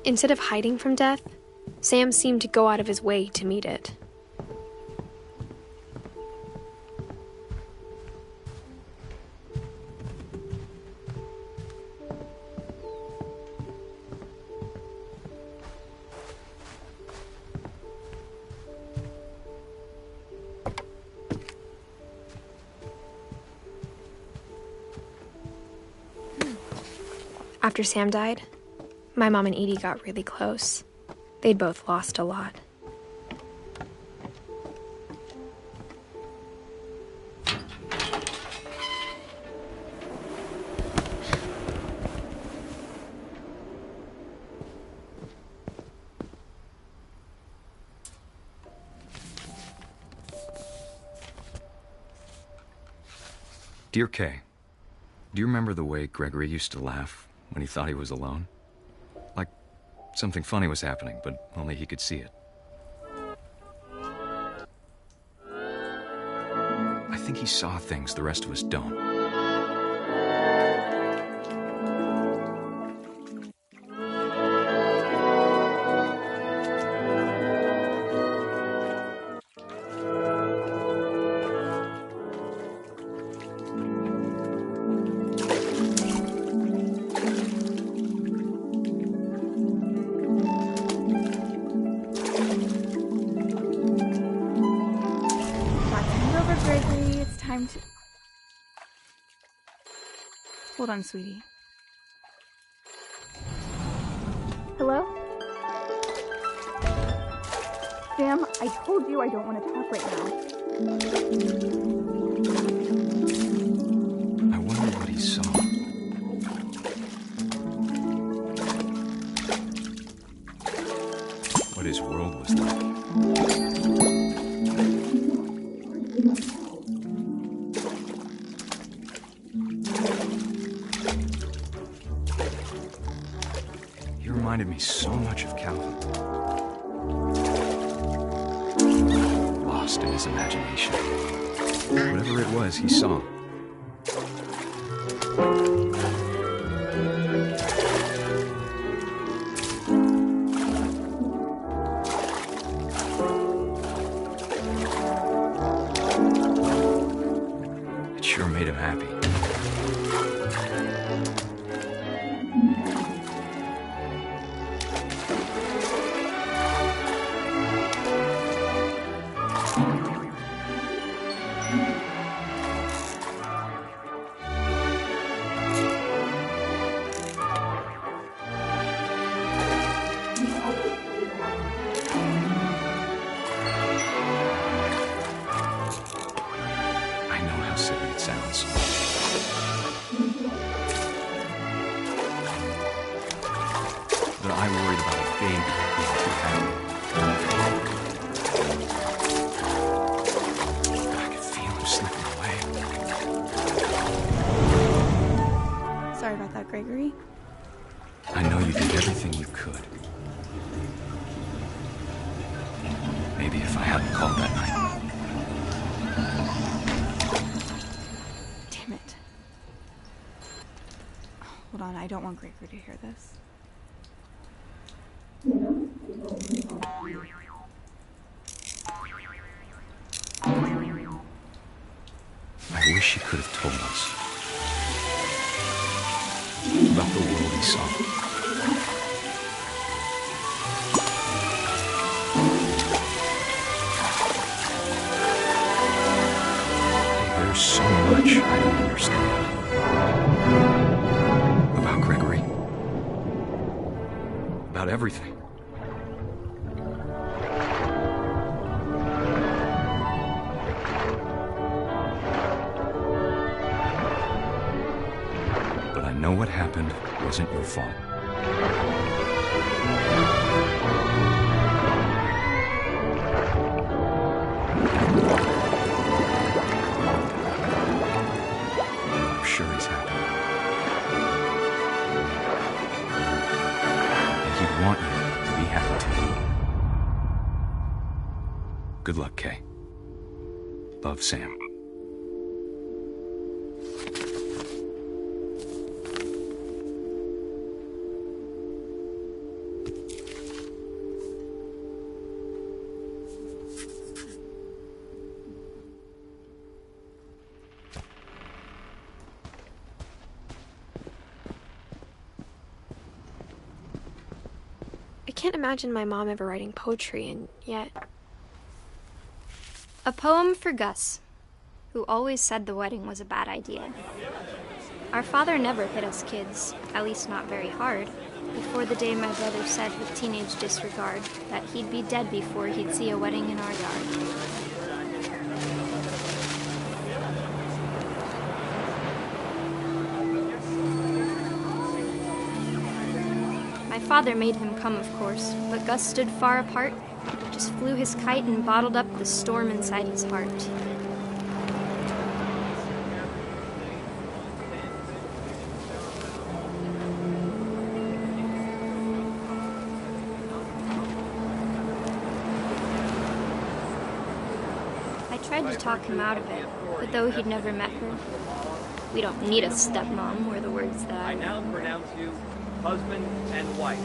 Instead of hiding from death, Sam seemed to go out of his way to meet it. After Sam died, my mom and Edie got really close. They'd both lost a lot. Dear Kay, do you remember the way Gregory used to laugh when he thought he was alone? Like something funny was happening, but only he could see it. I think he saw things the rest of us don't. Gregory, it's time to... Hold on, sweetie. Hello? Sam, I told you I don't want to talk right now. I wonder what he saw. What his world was like. Reminded me so much of Calvin. Lost in his imagination. Whatever it was he saw. It sure made him happy. Sounds. But I worried about a baby being too happy. I could feel him slipping away. Sorry about that, Gregory. I know you did everything you could. Maybe if I hadn't called that night. Hold on, I don't want Gregory to hear this. I wish he could have told us about the world he saw. There's so much I don't understand. About Gregory. About everything. But I know what happened wasn't your fault. I'm sure he's happy. He'd want you to be happy too. Good luck, Kay. Love, Sam. can't imagine my mom ever writing poetry, and yet... A poem for Gus, who always said the wedding was a bad idea. Our father never hit us kids, at least not very hard, before the day my brother said with teenage disregard that he'd be dead before he'd see a wedding in our yard. My father made him come, of course, but Gus stood far apart, just flew his kite and bottled up the storm inside his heart. I tried to talk him out of it, but though he'd never met her, "We don't need a stepmom," were the words that I now pronounce you husband and wife.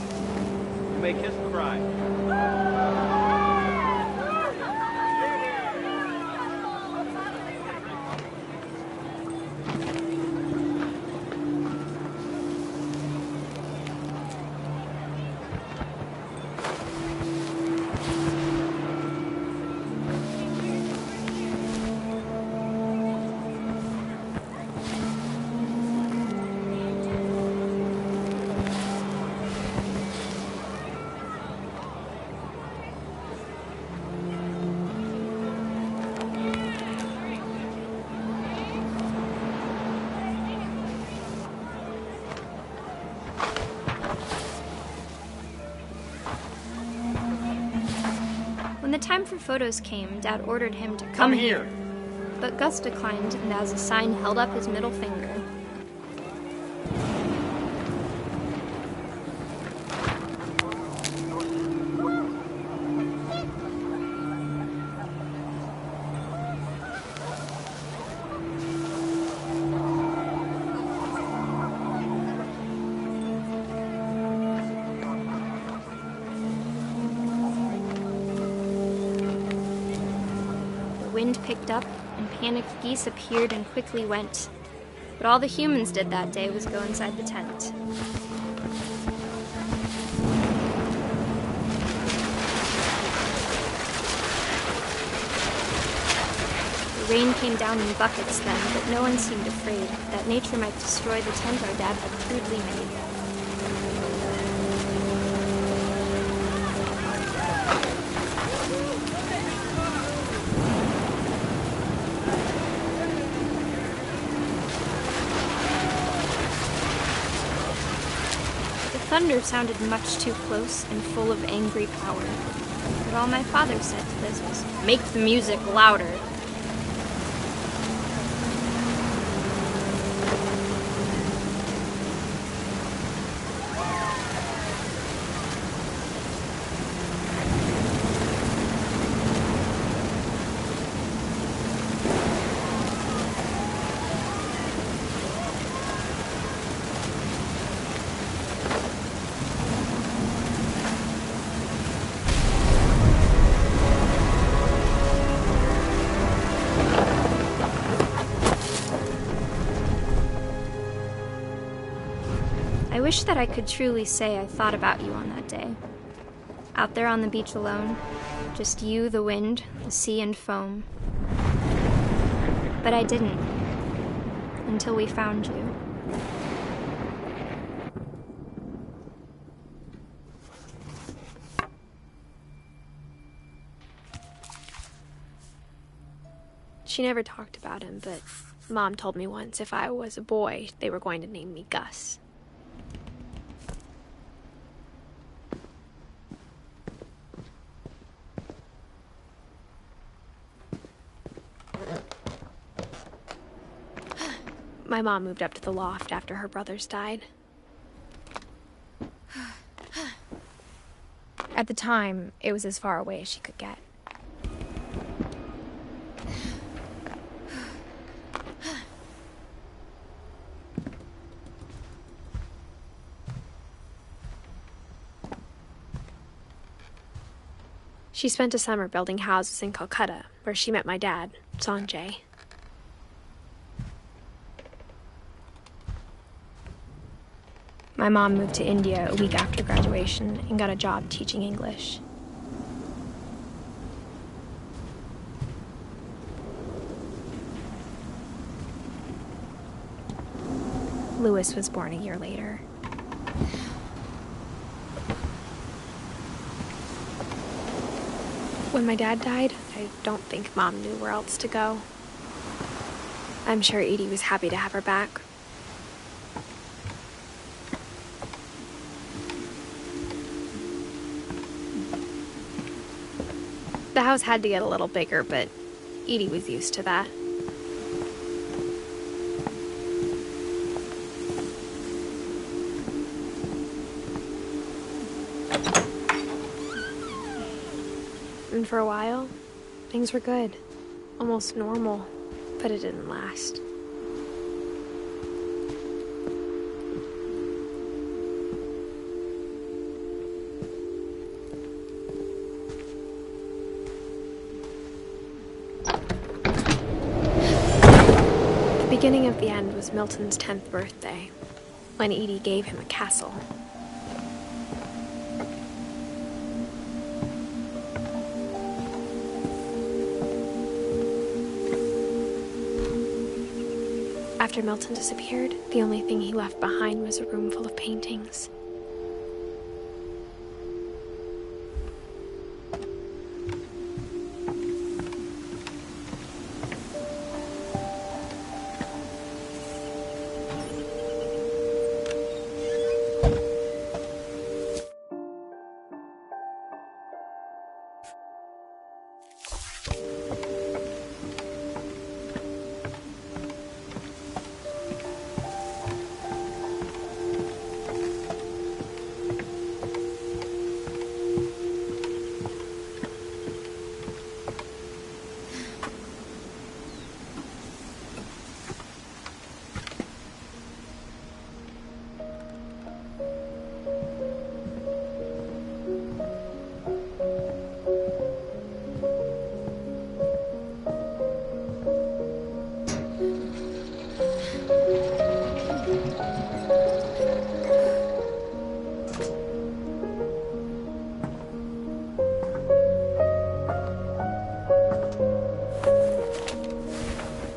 You may kiss the bride. When the time for photos came, Dad ordered him to come here. But Gus declined, and as a sign held up his middle finger. The wind picked up, and panicked geese appeared and quickly went. But all the humans did that day was go inside the tent. The rain came down in buckets then, but no one seemed afraid that nature might destroy the tent our dad had crudely made. Thunder sounded much too close and full of angry power. But all my father said to this was, "Make the music louder." I wish that I could truly say I thought about you on that day. Out there on the beach alone, just you, the wind, the sea, and foam. But I didn't, until we found you. She never talked about him, but Mom told me once if I was a boy, they were going to name me Gus. My mom moved up to the loft after her brothers died. At the time, it was as far away as she could get. She spent a summer building houses in Calcutta, where she met my dad, Sanjay. My mom moved to India a week after graduation and got a job teaching English. Louis was born a year later. When my dad died, I don't think Mom knew where else to go. I'm sure Edie was happy to have her back. The house had to get a little bigger, but Edie was used to that. And for a while, things were good, almost normal, but it didn't last. The beginning of the end was Milton's 10th birthday, when Edie gave him a castle. After Milton disappeared, the only thing he left behind was a room full of paintings.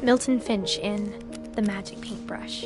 Milton Finch in The Magic Paintbrush.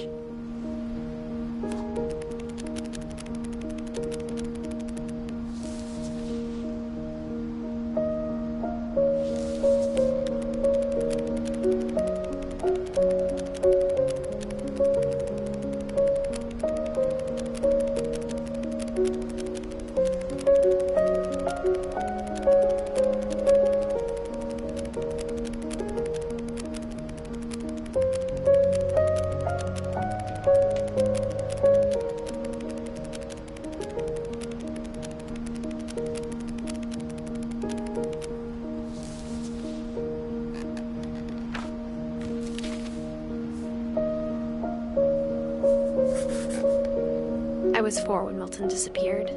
I was 4 when Milton disappeared.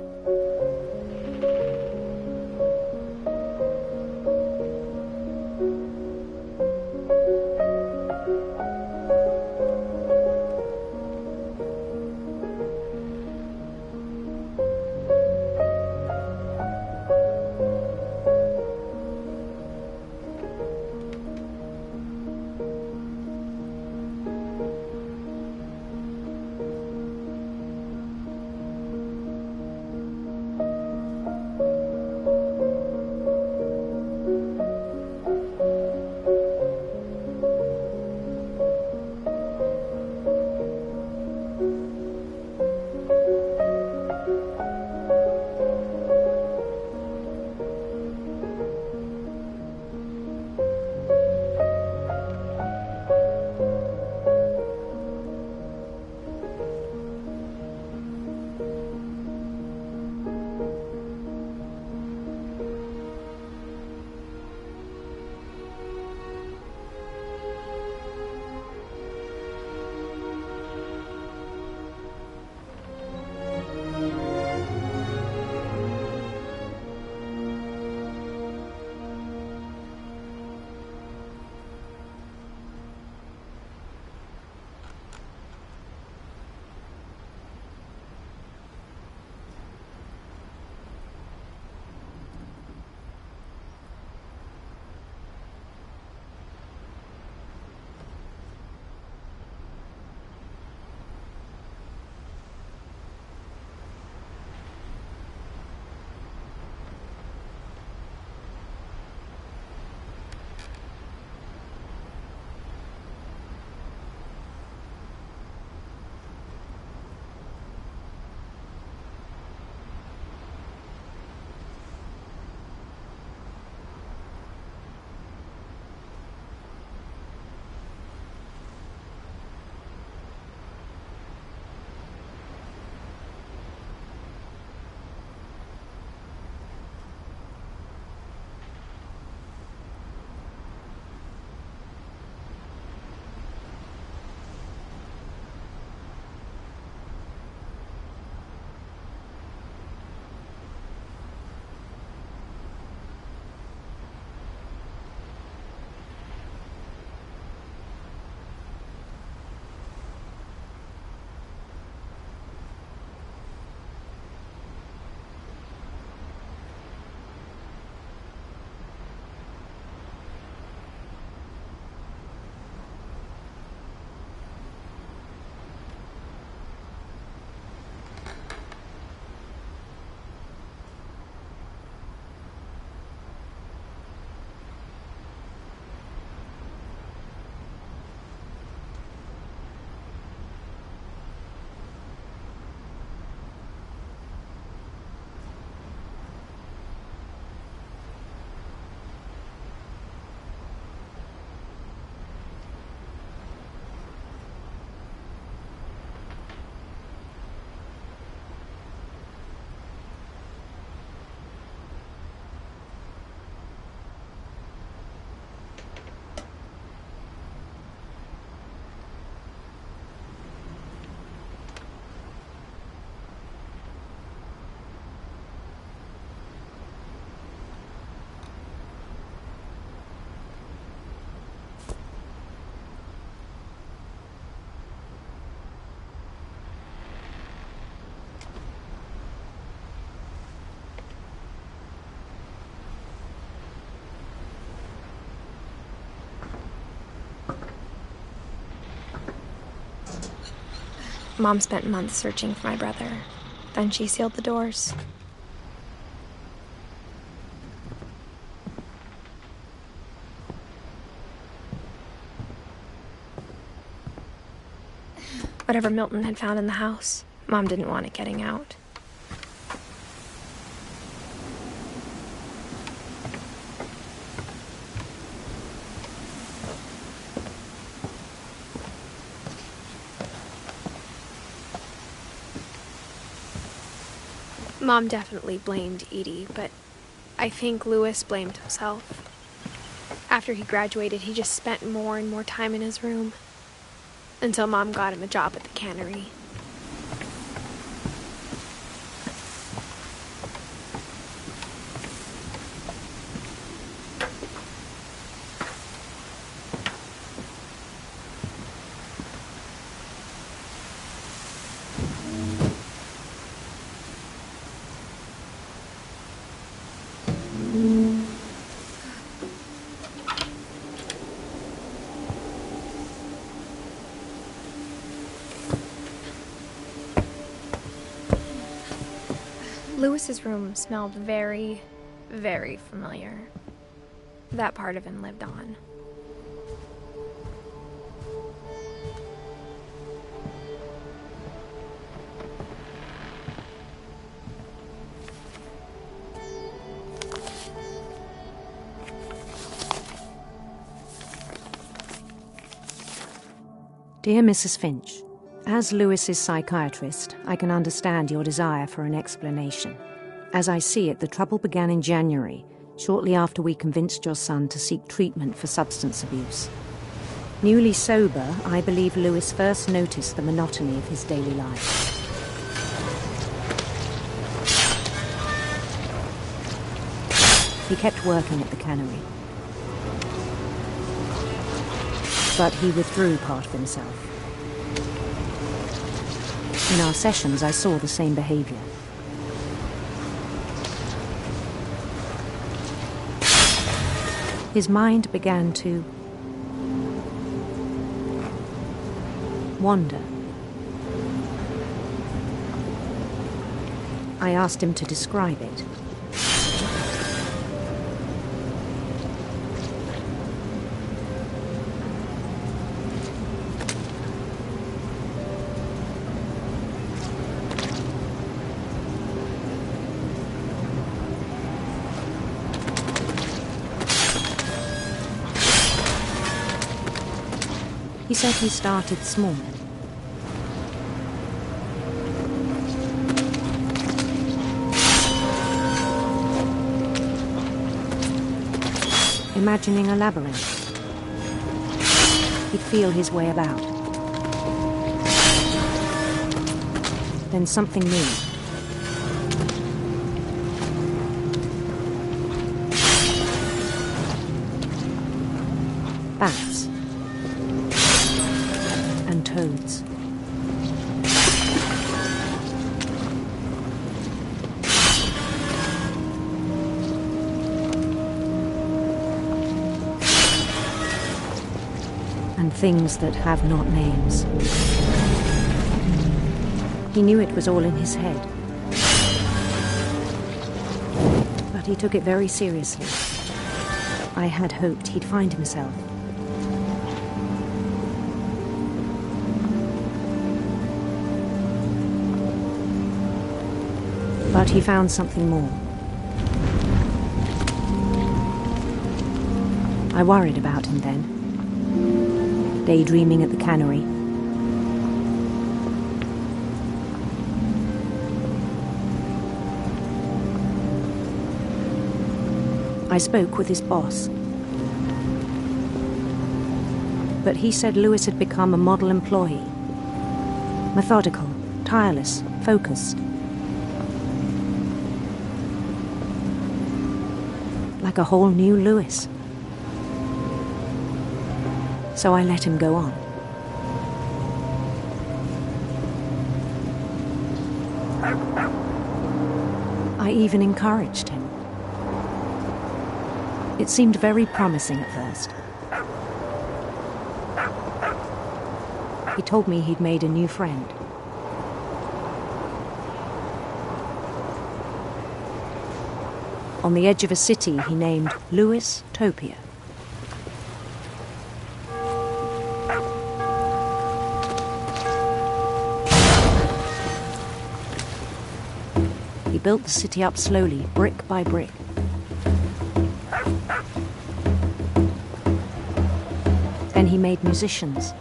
Mom spent months searching for my brother. Then she sealed the doors. Whatever Milton had found in the house, Mom didn't want it getting out. Mom definitely blamed Edie, but I think Louis blamed himself. After he graduated, he just spent more and more time in his room, until Mom got him a job at the cannery. Louis's room smelled very, very familiar. That part of him lived on. Dear Mrs. Finch, as Louis's psychiatrist, I can understand your desire for an explanation. As I see it, the trouble began in January, shortly after we convinced your son to seek treatment for substance abuse. Newly sober, I believe Louis first noticed the monotony of his daily life. He kept working at the cannery, but he withdrew part of himself. In our sessions, I saw the same behavior. His mind began to wander. I asked him to describe it. He said he started small. Imagining a labyrinth. He'd feel his way about. Then something moved. Bats. And toads. And things that have not names. He knew it was all in his head. But he took it very seriously. I had hoped he'd find himself. But he found something more. I worried about him then, daydreaming at the cannery. I spoke with his boss, but he said Louis had become a model employee, methodical, tireless, focused. Like a whole new Louis. So I let him go on. I even encouraged him. It seemed very promising at first. He told me he'd made a new friend, on the edge of a city he named Louis-topia. He built the city up slowly, brick by brick. Then he made musicians.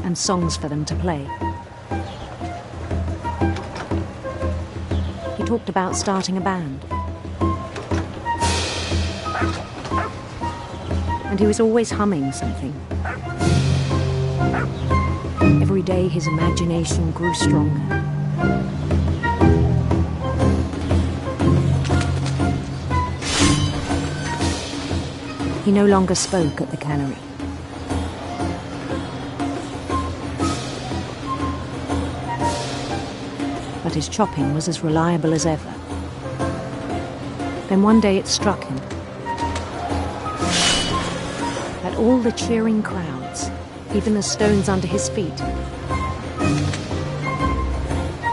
And songs for them to play. He talked about starting a band. And he was always humming something. Every day his imagination grew stronger. He no longer spoke at the cannery. But his chopping was as reliable as ever. Then one day it struck him that all the cheering crowds, even the stones under his feet,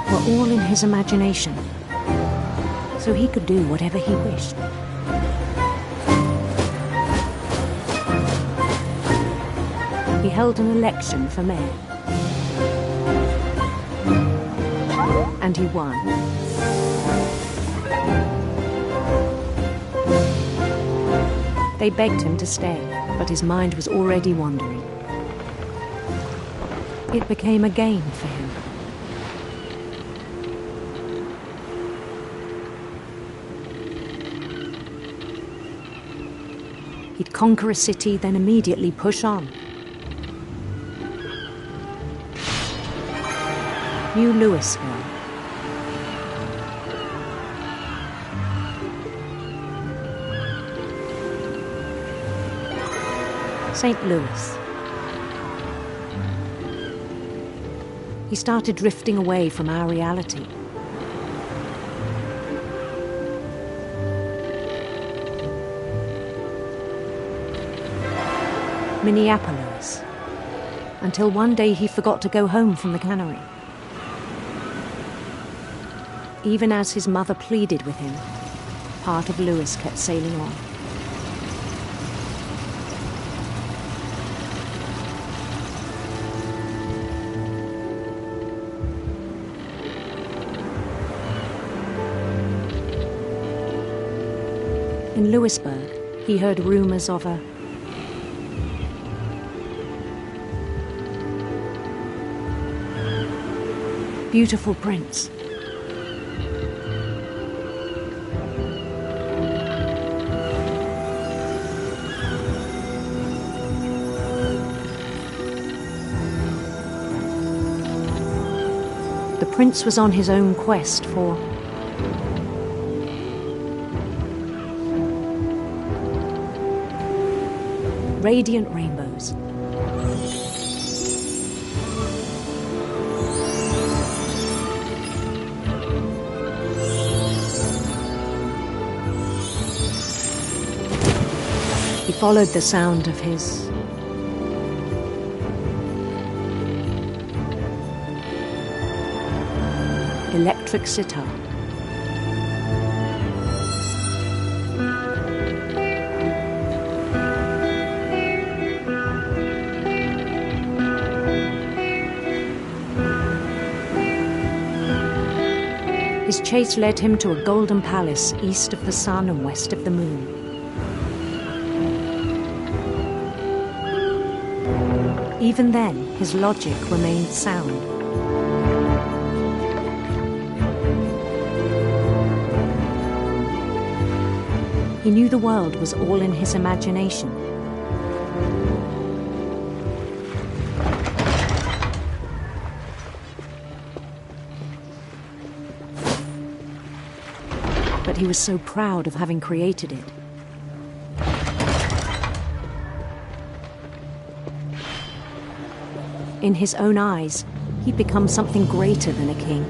were all in his imagination, so he could do whatever he wished. He held an election for mayor. And he won. They begged him to stay, but his mind was already wandering. It became a game for him. He'd conquer a city, then immediately push on. New Louisville. St. Louis. He started drifting away from our reality. Minneapolis. Until one day he forgot to go home from the cannery. Even as his mother pleaded with him, part of Louis kept sailing on. In Louisburg, he heard rumors of a beautiful prince. The prince was on his own quest for radiant rainbows. He followed the sound of his electric sitar. His chase led him to a golden palace east of the sun and west of the moon. Even then, his logic remained sound. He knew the world was all in his imagination. But he was so proud of having created it. In his own eyes, he'd become something greater than a king.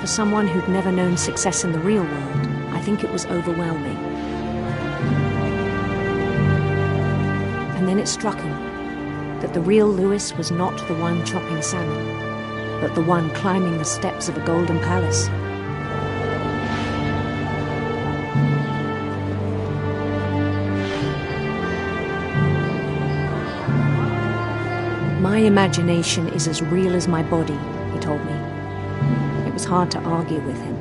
For someone who'd never known success in the real world, I think it was overwhelming. And then it struck him that the real Louis was not the one chopping salmon, but the one climbing the steps of a golden palace. My imagination is as real as my body, he told me. It was hard to argue with him.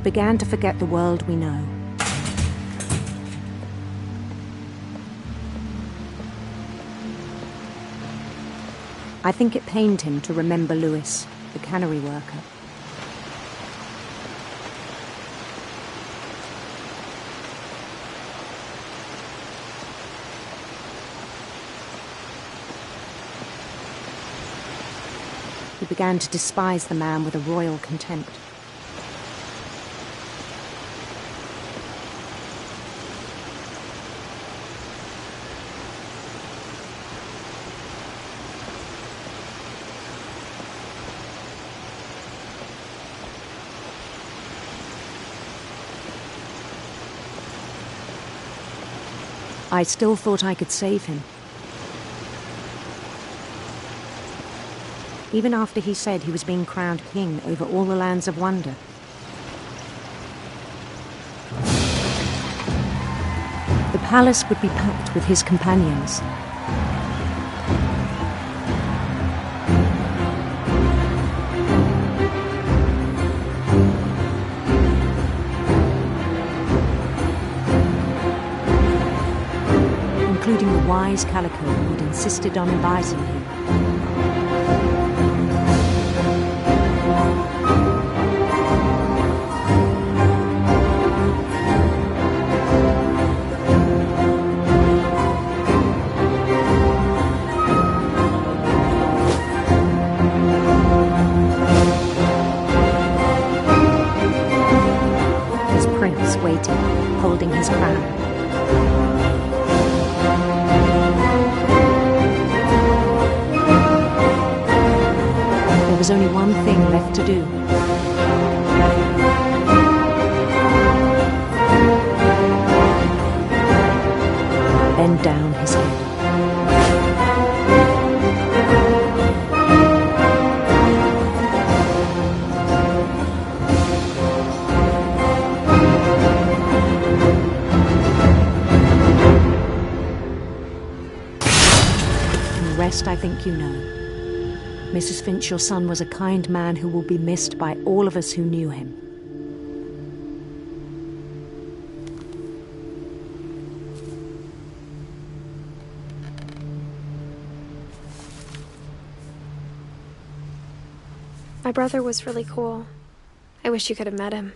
Began to forget the world we know. I think it pained him to remember Louis, the cannery worker. He began to despise the man with a royal contempt. I still thought I could save him. Even after he said he was being crowned king over all the lands of wonder. The palace would be packed with his companions. Including the wise Calico who'd insisted on advising him. His prince waited, holding his crown. There was only one thing left to do. Bend down his head. And the rest I think you know. Mrs. Finch, your son was a kind man who will be missed by all of us who knew him. My brother was really cool. I wish you could have met him.